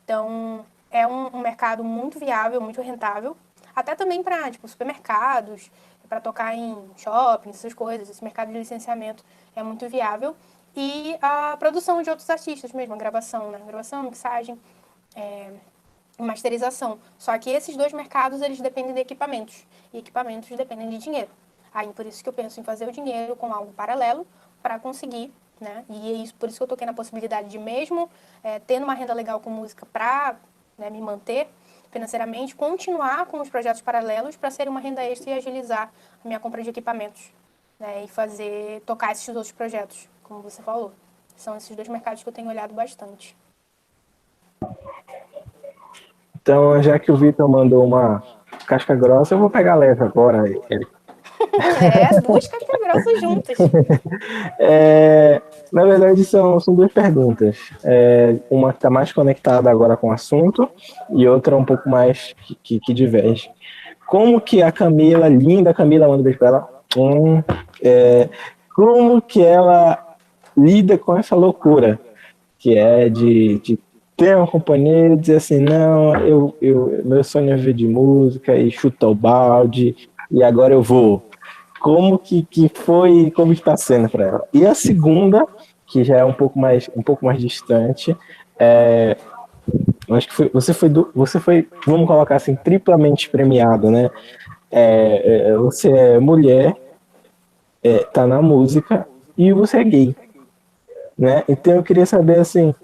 Então, é um mercado muito viável, muito rentável. até também para, tipo, supermercados, para tocar em shoppings, essas coisas. Esse mercado de licenciamento é muito viável. E a produção de outros artistas mesmo, a gravação, né? Gravação, mixagem, masterização. Só que esses dois mercados, eles dependem de equipamentos. E equipamentos dependem de dinheiro. Aí, por isso que eu penso em fazer o dinheiro com algo paralelo para conseguir, né? E é isso, por isso que eu toquei na possibilidade de mesmo tendo uma renda legal com música para, né, me manter financeiramente, continuar com os projetos paralelos para ser uma renda extra e agilizar a minha compra de equipamentos, né? E tocar esses outros projetos, como você falou. São esses dois mercados que eu tenho olhado bastante. Então, já que o Vitor mandou uma casca grossa, eu vou pegar leve agora, Érica. Duas cascas grossas juntas. Na verdade, são duas perguntas. Uma que está mais conectada agora com o assunto e outra um pouco mais que diverge. Como que a Camila, linda Camila, manda um beijo pra ela. Como que ela lida com essa loucura que é de ter uma companhia e dizer assim, não, meu sonho é viver de música e chuta o balde e agora eu vou. Como que foi, como está sendo para ela? E a segunda, que já é um pouco mais distante, acho que você foi, vamos colocar assim, triplamente premiado, né? Você é mulher, tá na música e você é gay, né? Então eu queria saber assim,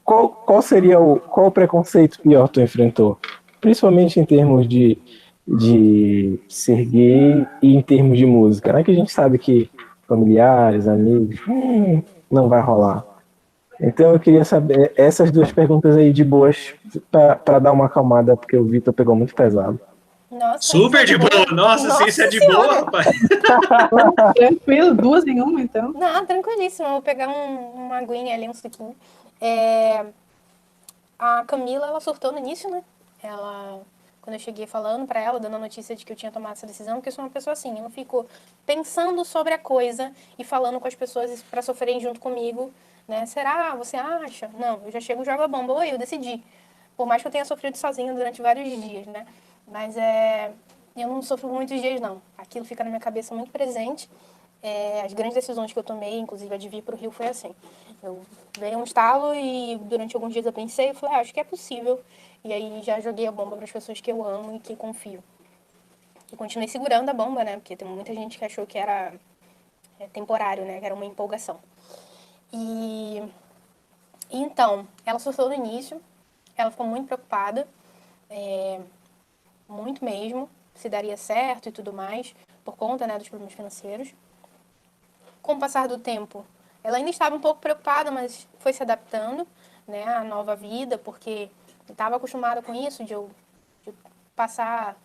qual seria qual preconceito pior tu enfrentou? Principalmente em termos de ser gay e em termos de música, né? Que a gente sabe que familiares, amigos, não vai rolar. Então eu queria saber essas duas perguntas aí de boas para dar uma acalmada, porque o Vitor pegou muito pesado. Nossa, super de boa. Nossa, se isso é de boa, rapaz. Tranquilo, duas em uma, então. Não, tranquilíssimo. Eu vou pegar uma aguinha ali, um suquinho. A Camila, ela surtou no início, né? Quando eu cheguei falando pra ela, dando a notícia de que eu tinha tomado essa decisão, porque eu sou uma pessoa assim, eu não fico pensando sobre a coisa e falando com as pessoas pra sofrerem junto comigo, né? Será? Você acha? Não, eu já chego e jogo a bomba. Oi, eu decidi. Por mais que eu tenha sofrido sozinha durante vários dias, né? Mas eu não sofro muitos dias, não. Aquilo fica na minha cabeça muito presente. As grandes decisões que eu tomei, inclusive a de vir para o Rio, foi assim. Eu veio um estalo e durante alguns dias eu pensei, eu falei, acho que é possível. E aí já joguei a bomba para as pessoas que eu amo e que confio. E continuei segurando a bomba, né? Porque tem muita gente que achou que era temporário, né? Que era uma empolgação. E então, ela surtou no início, ela ficou muito preocupada, muito mesmo, se daria certo e tudo mais, por conta, né, dos problemas financeiros. Com o passar do tempo, ela ainda estava um pouco preocupada, mas foi se adaptando, né, à nova vida, porque estava acostumada com isso, de passar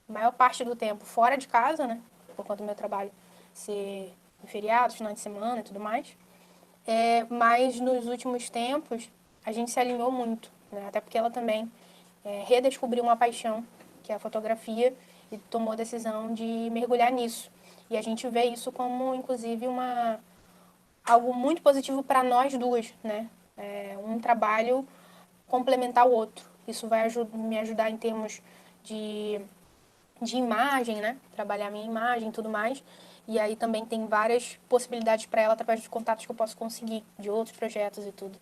a maior parte do tempo fora de casa, né, por conta do meu trabalho ser em feriados, final de semana e tudo mais. Mas nos últimos tempos, a gente se alinhou muito, né, até porque ela também redescobriu uma paixão, que é a fotografia, e tomou a decisão de mergulhar nisso. E a gente vê isso como, inclusive, algo muito positivo para nós duas, né? Um trabalho complementar o outro. Isso vai me ajudar em termos de imagem, né? Trabalhar minha imagem e tudo mais. E aí também tem várias possibilidades para ela através dos contatos que eu posso conseguir de outros projetos e tudo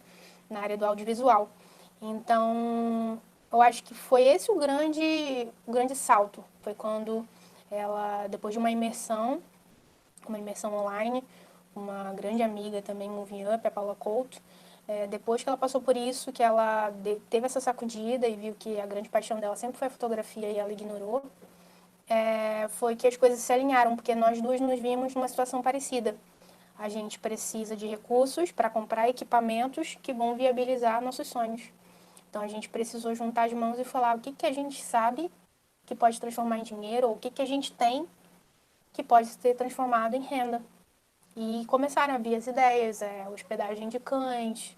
na área do audiovisual. Então, eu acho que foi esse o grande salto. Foi quando ela, depois de uma imersão online, uma grande amiga também, Moving Up, a Paula Couto, depois que ela passou por isso, que ela teve essa sacudida e viu que a grande paixão dela sempre foi a fotografia e ela ignorou, foi que as coisas se alinharam, porque nós duas nos vimos numa situação parecida. A gente precisa de recursos para comprar equipamentos que vão viabilizar nossos sonhos. Então, a gente precisou juntar as mãos e falar o que a gente sabe que pode transformar em dinheiro, ou o que a gente tem que pode ser transformado em renda. E começaram a vir as ideias, hospedagem de cães,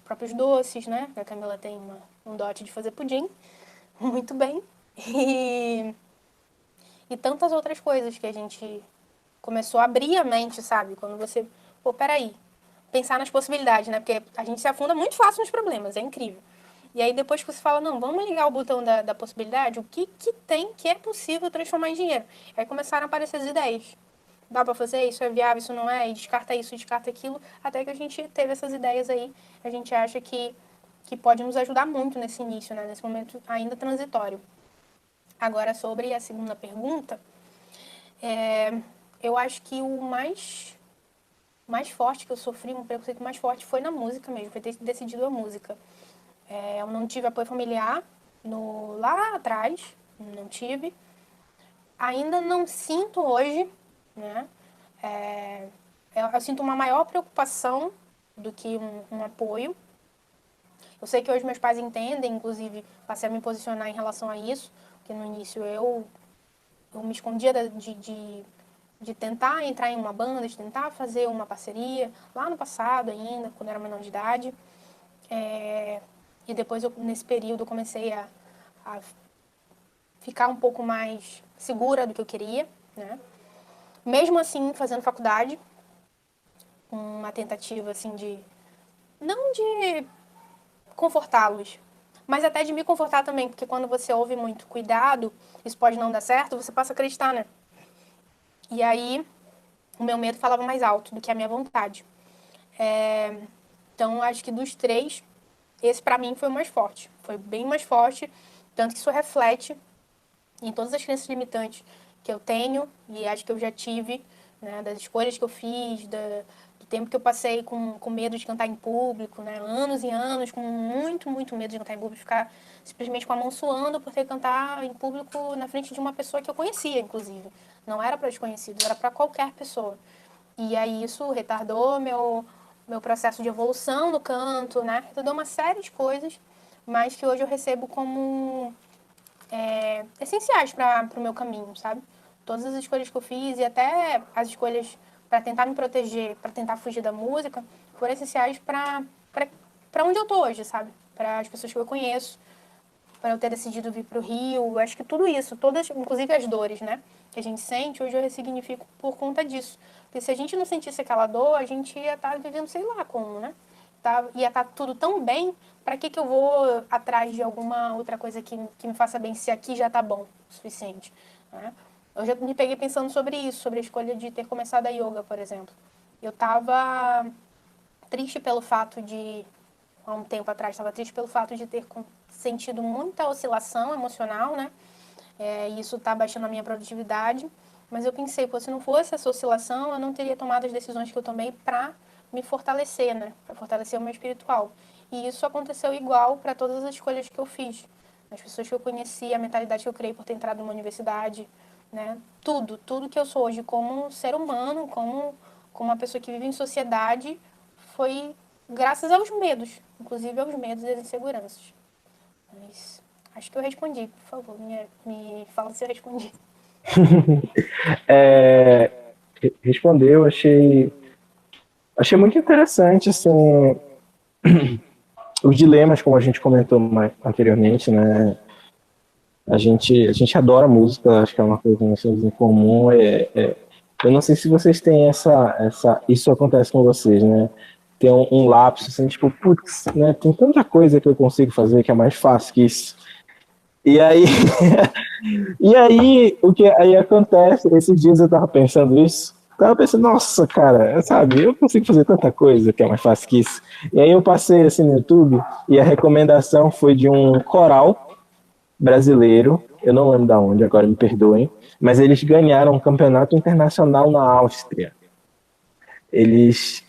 próprios doces, né? A Camila tem um dote de fazer pudim, muito bem. E tantas outras coisas que a gente começou a abrir a mente, sabe? Quando você, peraí, pensar nas possibilidades, né? Porque a gente se afunda muito fácil nos problemas, é incrível. E aí depois que você fala, não, vamos ligar o botão da possibilidade, o que tem que é possível transformar em dinheiro? Aí começaram a aparecer as ideias. Dá para fazer isso, é viável, isso não é, e descarta isso, descarta aquilo, até que a gente teve essas ideias aí, a gente acha que pode nos ajudar muito nesse início, né? Nesse momento ainda transitório. Agora, sobre a segunda pergunta, eu acho que o mais forte que eu sofri, um preconceito mais forte, foi na música mesmo, foi ter decidido a música. Eu não tive apoio familiar lá atrás, não tive. Ainda não sinto hoje, né? Eu sinto uma maior preocupação do que um apoio. Eu sei que hoje meus pais entendem, inclusive passei a me posicionar em relação a isso, porque no início eu me escondia de tentar entrar em uma banda, de tentar fazer uma parceria, lá no passado ainda, quando eu era menor de idade. E depois, nesse período, eu comecei a ficar um pouco mais segura do que eu queria, né? Mesmo assim, fazendo faculdade, uma tentativa, assim, não de confortá-los, mas até de me confortar também, porque quando você ouve muito cuidado, isso pode não dar certo, você passa a acreditar, né? E aí, o meu medo falava mais alto do que a minha vontade. Então, acho que dos três, esse pra mim foi o mais forte. Foi bem mais forte, tanto que isso reflete em todas as crenças limitantes que eu tenho e acho que eu já tive, né, das escolhas que eu fiz, do tempo que eu passei com medo de cantar em público, né, anos e anos com muito, muito medo de cantar em público, ficar simplesmente com a mão suando por ter que cantar em público na frente de uma pessoa que eu conhecia, inclusive. Não era para desconhecidos, era para qualquer pessoa. E aí isso retardou meu processo de evolução no canto, né, retardou uma série de coisas, mas que hoje eu recebo como essenciais para o meu caminho, sabe? Todas as escolhas que eu fiz e até as escolhas para tentar me proteger, para tentar fugir da música, foram essenciais para onde eu tô hoje, sabe? Para as pessoas que eu conheço, para eu ter decidido vir para o Rio. Acho que tudo isso, todas, inclusive as dores, né? Que a gente sente, hoje eu ressignifico por conta disso. Porque se a gente não sentisse aquela dor, a gente ia estar vivendo sei lá como, né? Ia estar tudo tão bem, para que eu vou atrás de alguma outra coisa que me faça bem, se aqui já tá bom o suficiente, né? Eu já me peguei pensando sobre isso, sobre a escolha de ter começado a yoga, por exemplo. Eu estava triste pelo fato há um tempo atrás, estava triste pelo fato de ter sentido muita oscilação emocional, né? E isso está baixando a minha produtividade. Mas eu pensei, pô, se não fosse essa oscilação, eu não teria tomado as decisões que eu tomei para me fortalecer, né? Para fortalecer o meu espiritual. E isso aconteceu igual para todas as escolhas que eu fiz. As pessoas que eu conheci, a mentalidade que eu criei por ter entrado numa universidade, né? Tudo que eu sou hoje como ser humano, como uma pessoa que vive em sociedade, foi graças aos medos, inclusive aos medos e às inseguranças. Mas acho que eu respondi, por favor, me fala se eu respondi. Respondeu, achei muito interessante, assim, os dilemas, como a gente comentou anteriormente, né? A gente adora música, acho que é uma coisa que nós temos em comum. Eu não sei se vocês têm isso acontece com vocês, né? Tem um lapso, assim, tipo, putz, né? Tem tanta coisa que eu consigo fazer que é mais fácil que isso. E aí, o que aí acontece, esses dias eu tava pensando isso, nossa, cara, sabe, eu consigo fazer tanta coisa que é mais fácil que isso. E aí eu passei assim no YouTube e a recomendação foi de um coral brasileiro, eu não lembro de onde, agora me perdoem, mas eles ganharam um campeonato internacional na Áustria. Eles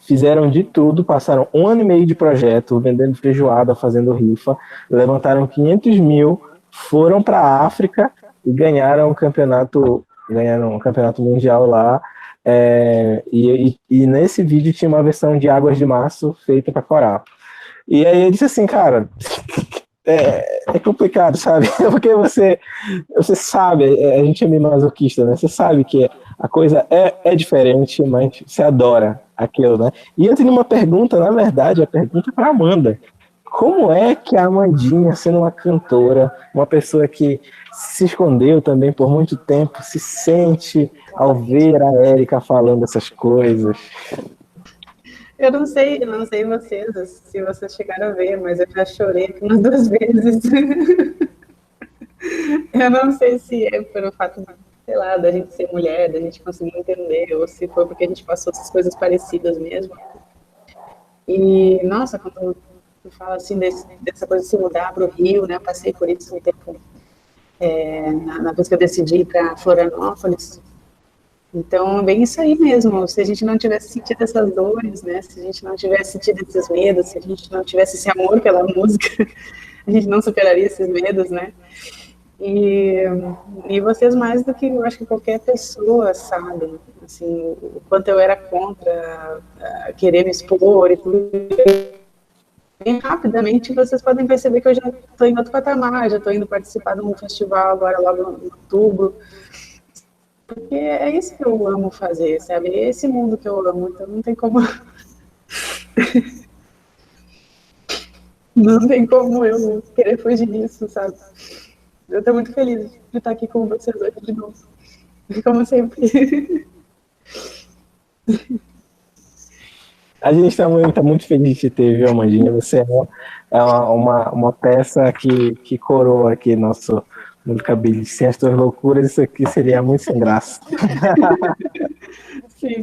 fizeram de tudo, passaram 1 ano e meio de projeto, vendendo feijoada, fazendo rifa, levantaram 500 mil, foram para a África e ganharam um campeonato mundial lá. E nesse vídeo tinha uma versão de Águas de Março feita para coral. E aí eu disse assim, cara, é complicado, sabe? Porque você sabe, a gente é meio masoquista, né? Você sabe que a coisa é diferente, mas você adora aquilo, né? E eu tenho uma pergunta, na verdade, a pergunta é para Amanda. Como é que a Amandinha, sendo uma cantora, uma pessoa que se escondeu também por muito tempo, se sente ao ver a Érica falando essas coisas? Eu não sei vocês, se vocês chegaram a ver, mas eu já chorei umas 2 vezes. Eu não sei se é pelo fato, sei lá, da gente ser mulher, da gente conseguir entender, ou se foi porque a gente passou essas coisas parecidas mesmo. E, nossa, quando tu fala assim dessa coisa de se mudar para o Rio, né? Eu passei por isso um tempo, na vez que eu decidi ir para Florianópolis. Então, é bem isso aí mesmo. Se a gente não tivesse sentido essas dores, né? Se a gente não tivesse sentido esses medos, se a gente não tivesse esse amor pela música, a gente não superaria esses medos, né? E, e vocês mais do que eu acho que qualquer pessoa sabem, assim, o quanto eu era contra querer me expor e tudo. E rapidamente vocês podem perceber que eu já estou em outro patamar, já estou indo participar de um festival agora logo em outubro, porque é isso que eu amo fazer, sabe? É esse mundo que eu amo, então não tem como eu querer fugir disso, sabe? Eu estou muito feliz de estar aqui com vocês hoje de novo, como sempre. A gente tá muito feliz de te ter, viu, Amandinha? Você uma peça que coroa aqui nosso Musicability. Sem as tuas loucuras, isso aqui seria muito sem graça. Sim,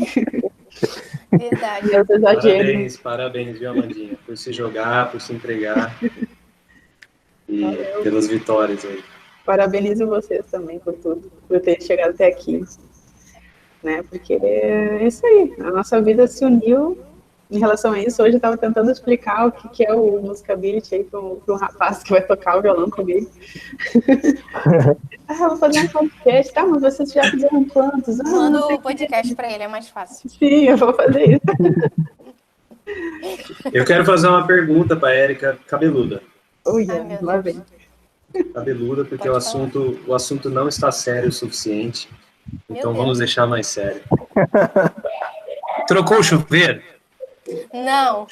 Verdade. meus exageros. Parabéns, parabéns, viu, Amandinha? Por se jogar, por se entregar e pelas vitórias aí. Parabenizo vocês também por tudo, por ter chegado até aqui, né? Porque é isso aí, a nossa vida se uniu em relação a isso. Hoje eu estava tentando explicar o que é o Musicability aí para um rapaz que vai tocar o violão comigo. Ah, eu vou fazer um podcast, tá? Mas vocês já fizeram quantos? Ah, Manda não sei o podcast pra ele, é mais fácil. sim, eu vou fazer isso. Eu quero fazer uma pergunta para a Érica cabeluda. Uia, Meu lá Deus. vem. Cabeluda, porque Pode falar. o assunto não está sério o suficiente. Então Meu vamos Deus. deixar mais sério. Trocou o chuveiro? Não.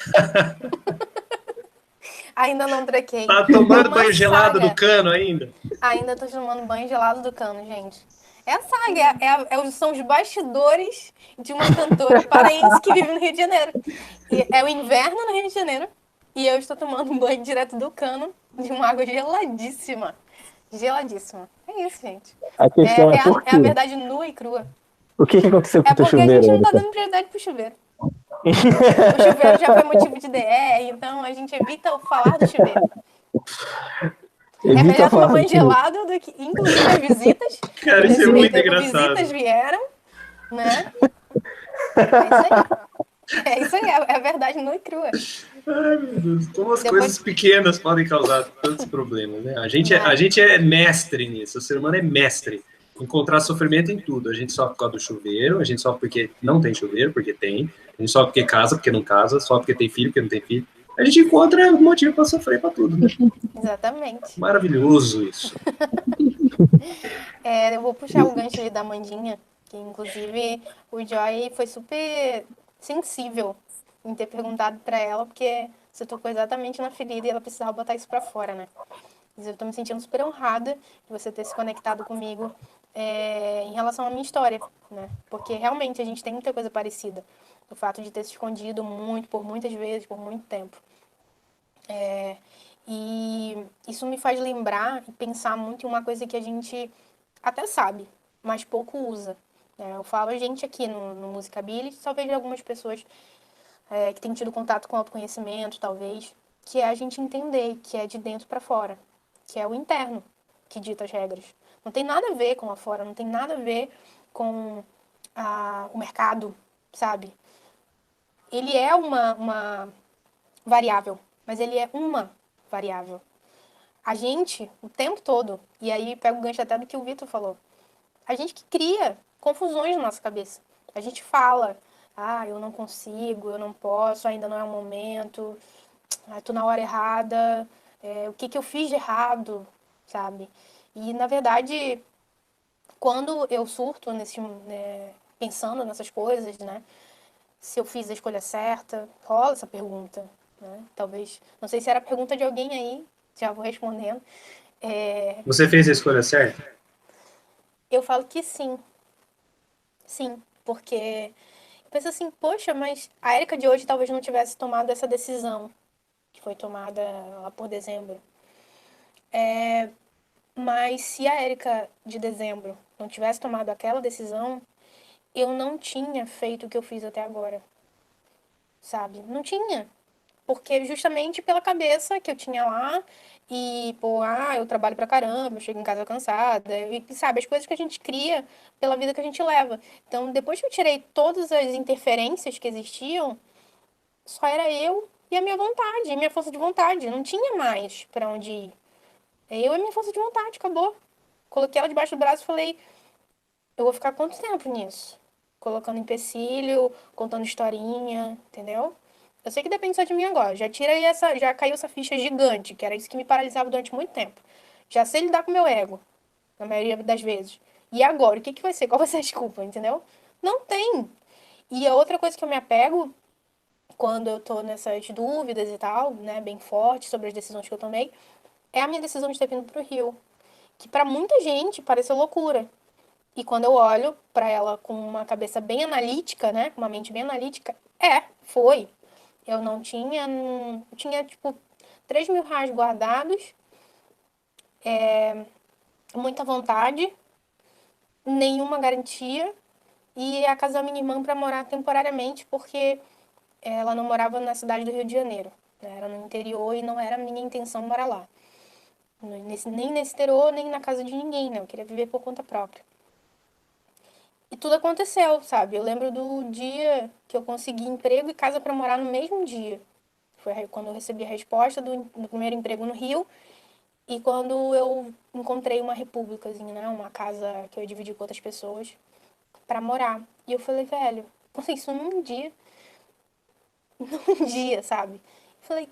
Ainda não troquei. Tá tomando É uma banho gelado saga. do cano ainda? Ainda tô tomando banho gelado do cano, gente. É a saga, são os bastidores de uma cantora paraense que vive no Rio de Janeiro. E é o inverno no Rio de Janeiro e eu estou tomando um banho direto do cano de uma água geladíssima. Geladíssima. É isso, gente. A questão é por É a quê? verdade nua e crua. O que aconteceu com É o teu porque a chuveiro, gente não tá Érica? dando prioridade pro chuveiro. O chuveiro já foi motivo de DR, então a gente evita falar do chuveiro. É Evita melhor tomar falar banho do chuveiro. gelado do que, inclusive, as visitas. Cara, isso Nesse é meio muito tempo, engraçado. visitas vieram, né? É isso aí. É isso aí, é a verdade nua e crua. Ai, meu Deus, como as Depois- coisas pequenas podem causar tantos problemas, né? A gente é mestre nisso, o ser humano é mestre. Encontrar sofrimento em tudo. A gente sofre por causa do chuveiro, a gente sofre porque não tem chuveiro, porque tem. A gente sofre porque casa, porque não casa, sofre porque tem filho, porque não tem filho. A gente encontra um motivo para sofrer para tudo, né? Exatamente. Maravilhoso isso. Eu vou puxar o gancho ali da Mandinha, que inclusive o Joy foi super sensível em ter perguntado pra ela, porque você tocou exatamente na ferida e ela precisava botar isso pra fora, né? Mas eu tô me sentindo super honrada de você ter se conectado comigo em relação à minha história, né? Porque realmente a gente tem muita coisa parecida. O fato de ter se escondido muito, por muitas vezes, por muito tempo. E isso me faz lembrar e pensar muito em uma coisa que a gente até sabe, mas pouco usa. Eu falo a gente aqui no Musicability, talvez algumas pessoas que têm tido contato com autoconhecimento, talvez, que é a gente entender que é de dentro para fora, que é o interno que dita as regras. Não tem nada a ver com lá fora, não tem nada a ver com o mercado, sabe? Ele é uma variável, mas ele é uma variável. A gente, o tempo todo, e aí pega o gancho até do que o Vitor falou, a gente que cria confusões na nossa cabeça. A gente fala, eu não consigo, eu não posso, ainda não é o momento, tô na hora errada, o que eu fiz de errado, sabe? E, na verdade, quando eu surto pensando nessas coisas, né? Se eu fiz a escolha certa, rola essa pergunta, né? Talvez, não sei se era a pergunta de alguém aí, já vou respondendo. Você fez a escolha certa? Eu falo que sim. Sim, porque penso assim, poxa, mas a Érica de hoje talvez não tivesse tomado essa decisão que foi tomada lá por dezembro. Mas se a Érica de dezembro não tivesse tomado aquela decisão, eu não tinha feito o que eu fiz até agora, sabe? Não tinha. Porque justamente pela cabeça que eu tinha lá, e, pô, eu trabalho pra caramba, eu chego em casa cansada, e, sabe, as coisas que a gente cria pela vida que a gente leva. Então, depois que eu tirei todas as interferências que existiam, só era eu e a minha vontade, a minha força de vontade. Não tinha mais pra onde ir. Eu e a minha força de vontade, acabou. Coloquei ela debaixo do braço e falei, eu vou ficar quanto tempo nisso? Colocando empecilho, contando historinha, entendeu? Eu sei que depende só de mim agora. Já caiu essa ficha gigante, que era isso que me paralisava durante muito tempo. Já sei lidar com o meu ego, na maioria das vezes. E agora, o que vai ser? Qual vai ser a desculpa, entendeu? Não tem. E a outra coisa que eu me apego, quando eu tô nessas dúvidas e tal, né, bem forte sobre as decisões que eu tomei, é a minha decisão de ter vindo pro Rio. Que pra muita gente pareceu loucura. E quando eu olho pra ela com uma cabeça bem analítica, né, com uma mente bem analítica, foi. Eu não tinha, tinha tipo 3 mil reais guardados, muita vontade, nenhuma garantia, e a casa da minha irmã para morar temporariamente, porque ela não morava na cidade do Rio de Janeiro, né? Era no interior e não era minha intenção morar lá. Nem nesse interior, nem na casa de ninguém, né? Eu queria viver por conta própria. E tudo aconteceu, sabe? Eu lembro do dia que eu consegui emprego e casa para morar no mesmo dia. Foi quando eu recebi a resposta do primeiro emprego no Rio e quando eu encontrei uma repúblicazinha, né? Uma casa que eu dividi com outras pessoas para morar. E eu falei, velho, isso num dia. Num dia, sabe? Eu falei,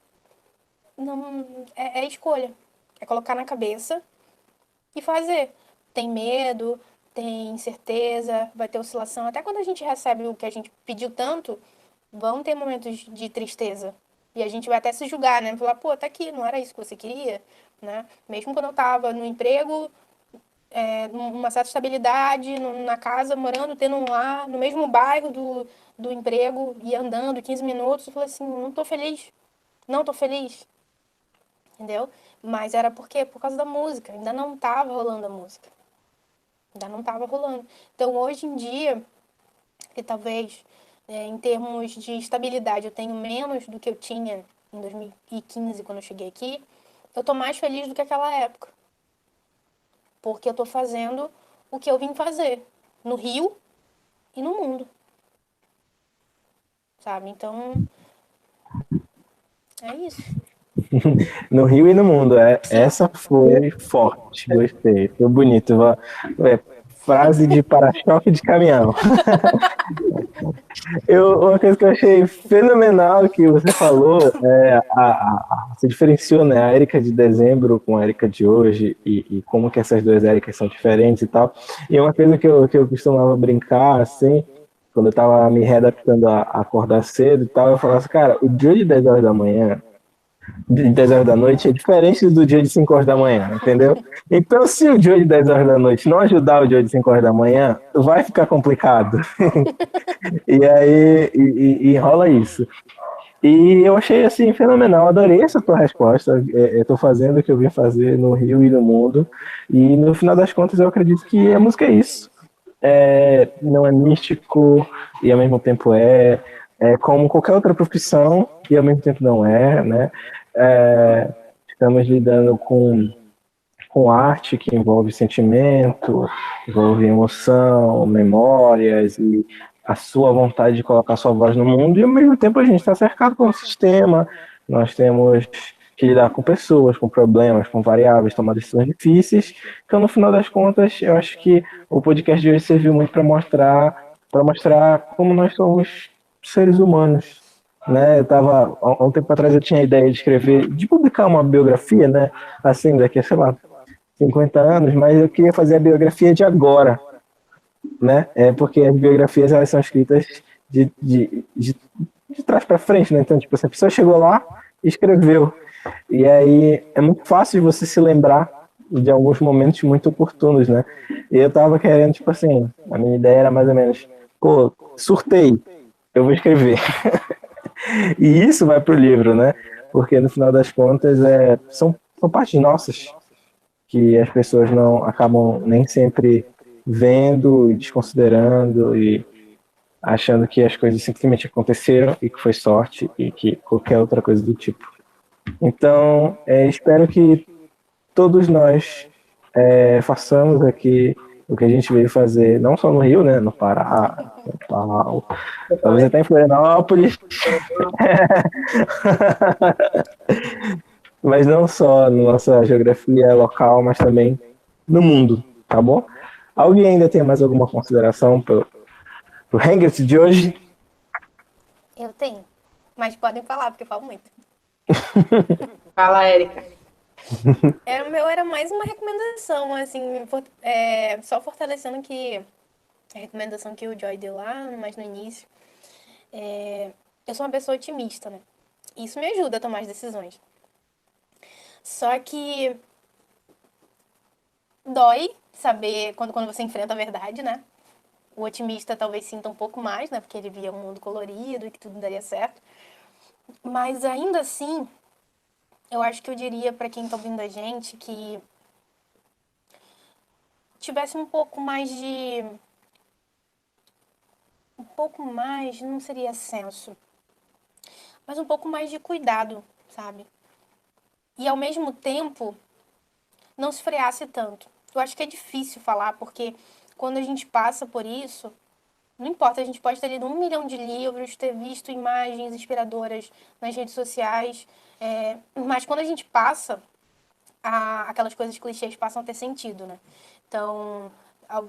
não, é escolha. É colocar na cabeça e fazer. Tem medo, tem incerteza, vai ter oscilação. Até quando a gente recebe o que a gente pediu tanto, vão ter momentos de tristeza. E a gente vai até se julgar, né? Falar, pô, tá aqui, não era isso que você queria, né? Mesmo quando eu tava no emprego, numa certa estabilidade, na casa, morando, tendo um lar, no mesmo bairro do emprego, e andando 15 minutos, eu falei assim, não tô feliz. Não tô feliz. Entendeu? Mas era por quê? Por causa da música. Ainda não tava rolando a música. Ainda não tava rolando. Então, hoje em dia, que talvez em termos de estabilidade eu tenho menos do que eu tinha em 2015, quando eu cheguei aqui, eu tô mais feliz do que aquela época. Porque eu tô fazendo o que eu vim fazer no Rio e no mundo. Sabe? Então, é isso. No Rio e no mundo. Essa foi forte, gostei. Foi bonito. Frase de para-choque de caminhão. Uma coisa que eu achei fenomenal que você falou, você diferenciou, né, a Érica de dezembro com a Érica de hoje e como que essas duas Éricas são diferentes e tal. E uma coisa que eu costumava brincar, assim, quando eu tava me readaptando a acordar cedo e tal, eu falava assim, cara, o dia de 10 horas da manhã, de 10 horas da noite é diferente do dia de 5 horas da manhã, entendeu? Então, se o dia de 10 horas da noite não ajudar o dia de 5 horas da manhã, vai ficar complicado. E aí, enrola isso. E eu achei, assim, fenomenal, adorei essa tua resposta. Eu tô fazendo o que eu vim fazer no Rio e no mundo. E no final das contas, eu acredito que a música é isso. Não é místico e ao mesmo tempo é como qualquer outra profissão e ao mesmo tempo não é, né? Estamos lidando com arte que envolve sentimento, envolve emoção, memórias e a sua vontade de colocar sua voz no mundo, e ao mesmo tempo a gente está cercado por um sistema, nós temos que lidar com pessoas, com problemas, com variáveis, tomar decisões difíceis. Então, no final das contas, eu acho que o podcast de hoje serviu muito para mostrar como nós somos seres humanos, né? Há um tempo atrás eu tinha a ideia de escrever, de publicar uma biografia, né? Assim, daqui a, sei lá, 50 anos, mas eu queria fazer a biografia de agora, né? Porque as biografias, elas são escritas de trás para frente, né? Então, tipo, se a pessoa chegou lá e escreveu, e aí é muito fácil de você se lembrar de alguns momentos muito oportunos, né? E eu tava querendo, tipo assim, a minha ideia era mais ou menos, pô, surtei, eu vou escrever. E isso vai pro livro, né? Porque no final das contas são partes nossas que as pessoas não acabam nem sempre vendo, desconsiderando e achando que as coisas simplesmente aconteceram e que foi sorte e que qualquer outra coisa do tipo. Então, espero que todos nós façamos aqui o que a gente veio fazer, não só no Rio, né, no Pará, São Paulo, talvez até em Florianópolis, mas não só na nossa geografia local, mas também no mundo, tá bom? Alguém ainda tem mais alguma consideração pro Hangout de hoje? Eu tenho. Mas podem falar, porque eu falo muito. Fala, Érica. O meu era mais uma recomendação, assim, só fortalecendo que a recomendação que o Joy deu lá, mas no início. Eu sou uma pessoa otimista, né? Isso me ajuda a tomar as decisões. Só que dói saber quando você enfrenta a verdade, né? O otimista talvez sinta um pouco mais, né? Porque ele via um mundo colorido e que tudo daria certo. Mas ainda assim, eu acho que eu diria para quem tá ouvindo a gente que tivesse um pouco mais de... Um pouco mais, não seria senso, mas um pouco mais de cuidado, sabe? E ao mesmo tempo, não se freasse tanto. Eu acho que é difícil falar, porque quando a gente passa por isso, não importa, a gente pode ter lido 1 milhão de livros, ter visto imagens inspiradoras nas redes sociais, mas quando a gente passa, aquelas coisas clichês passam a ter sentido, né? Então,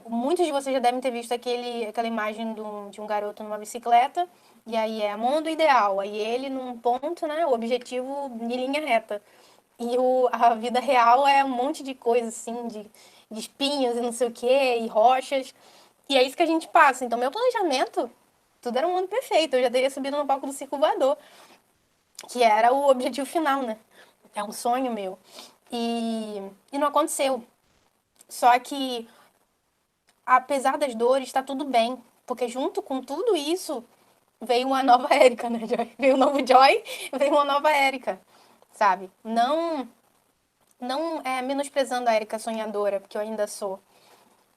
muitos de vocês já devem ter visto aquela imagem de um garoto numa bicicleta, e aí é a mundo ideal, aí ele num ponto, né, o objetivo em linha reta. E a vida real é um monte de coisa, assim, de espinhos e não sei o quê, e rochas. E é isso que a gente passa. Então, meu planejamento, tudo era um mundo perfeito. Eu já teria subido no palco do Circo Voador, que era o objetivo final, né? É um sonho meu. E não aconteceu. Só que, apesar das dores, está tudo bem. Porque junto com tudo isso, veio uma nova Érica, né, Joy? Veio um novo Joy, veio uma nova Érica, sabe? Não menosprezando a Érica sonhadora, porque eu ainda sou,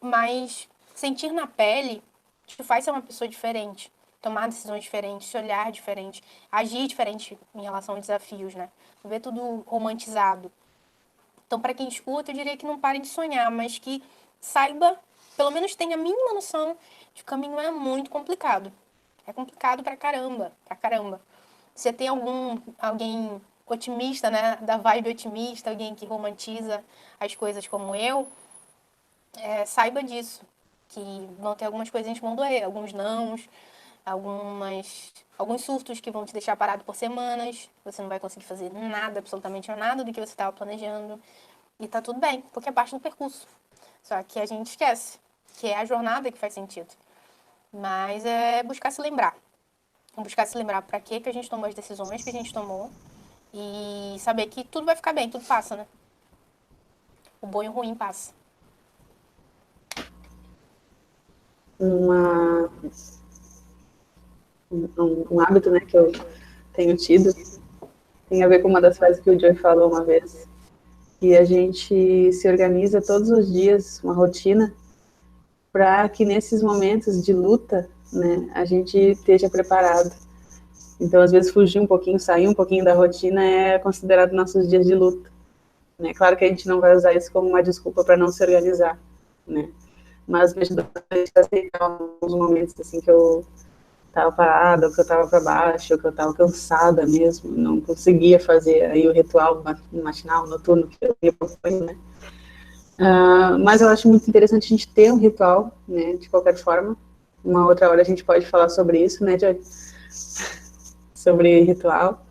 mas sentir na pele te faz ser uma pessoa diferente, tomar decisões diferentes, se olhar diferente, agir diferente em relação aos desafios, né? Não ver tudo romantizado. Então, para quem escuta, eu diria que não pare de sonhar, mas que saiba, pelo menos tenha a mínima noção de que o caminho é muito complicado. É complicado pra caramba, pra caramba. Você tem alguém otimista, né, da vibe otimista, alguém que romantiza as coisas como eu, saiba disso, que vão ter algumas coisinhas que vão doer, alguns nãos, alguns surtos que vão te deixar parado por semanas, você não vai conseguir fazer nada, absolutamente nada do que você estava planejando, e tá tudo bem, porque é parte do percurso. Só que a gente esquece que é a jornada que faz sentido. Mas é buscar se lembrar. Buscar se lembrar para que a gente tomou as decisões que a gente tomou e saber que tudo vai ficar bem, tudo passa, né? O bom e o ruim passa. Um hábito, né, que eu tenho tido tem a ver com uma das frases que o Joey falou uma vez, que a gente se organiza todos os dias, uma rotina, para que nesses momentos de luta, né, a gente esteja preparado. Então, às vezes, fugir um pouquinho, sair um pouquinho da rotina é considerado nossos dias de luta. Né? Claro que a gente não vai usar isso como uma desculpa para não se organizar, né? Mas me ajudou a aceitar alguns momentos assim que eu estava parada, ou que eu estava para baixo, ou que eu estava cansada mesmo, não conseguia fazer aí o ritual matinal, noturno que eu proponho, né? Mas eu acho muito interessante a gente ter um ritual, né? De qualquer forma. Uma outra hora a gente pode falar sobre isso, né, Joy? Sobre ritual.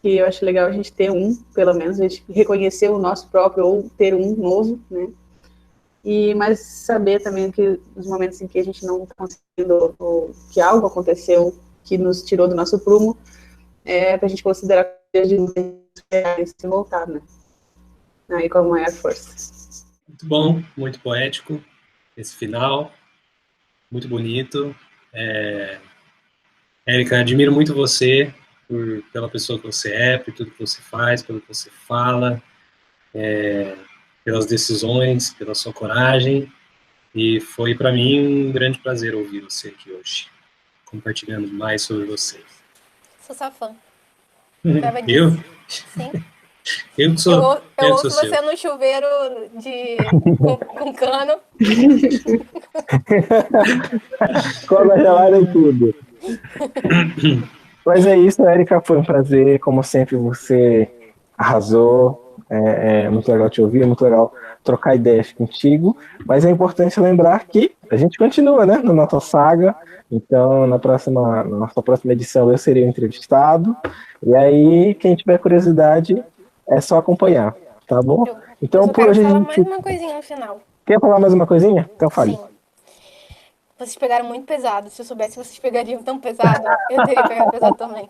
E eu acho legal a gente ter pelo menos, a gente reconhecer o nosso próprio, ou ter um novo, né? Mas saber também que nos momentos em que a gente não está conseguindo, ou que algo aconteceu que nos tirou do nosso prumo, para a gente considerar que de se voltar, né? Aí com a maior força. Muito bom, muito poético esse final, muito bonito. Érica, admiro muito você pela pessoa que você é, por tudo que você faz, pelo que você fala, pelas decisões, pela sua coragem. E foi para mim um grande prazer ouvir você aqui hoje, compartilhando mais sobre você. Sou sua fã. Prova Eu? disso. Sim. Eu que sou, Eu eu que ouço sou seu. você no chuveiro com cano. Cola gelada e tudo. Mas é isso, Érica, foi um prazer. Como sempre, você arrasou. É muito legal te ouvir, é muito legal trocar ideias contigo. Mas é importante lembrar que a gente continua, né, na nossa saga. Então, na nossa próxima edição, eu serei o entrevistado. E aí, quem tiver curiosidade, é só acompanhar, tá bom? Então, Eu só por quero hoje a falar gente. mais uma coisinha no final. Quer falar mais uma coisinha? Então, fale. Sim. Vocês pegaram muito pesado. Se eu soubesse que vocês pegariam tão pesado, eu teria pegado pesado também.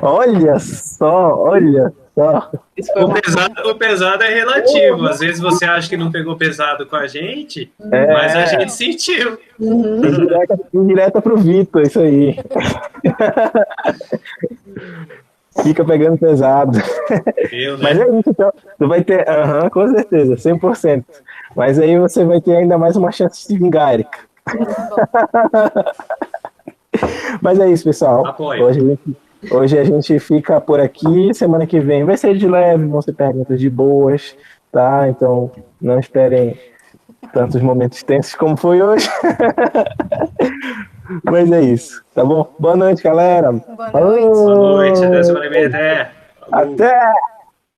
Olha só, olha só. Isso foi uma... O pesado é relativo. Às vezes você acha que não pegou pesado com a gente, mas a gente sentiu. Indireta pro Vitor, isso aí. Fica pegando pesado. Eu, né? Mas é isso, então. Tu vai ter, com certeza, 100%. Mas aí você vai ter ainda mais uma chance de se vingar, Erika. Mas é isso, pessoal. Apoio. Hoje a gente fica por aqui. Semana que vem vai ser de leve, vão ser perguntas de boas, tá? Então não esperem tantos momentos tensos como foi hoje. Mas é isso, tá bom? Boa noite, galera. Boa noite. Boa noite, até semana que vem. Até. Até!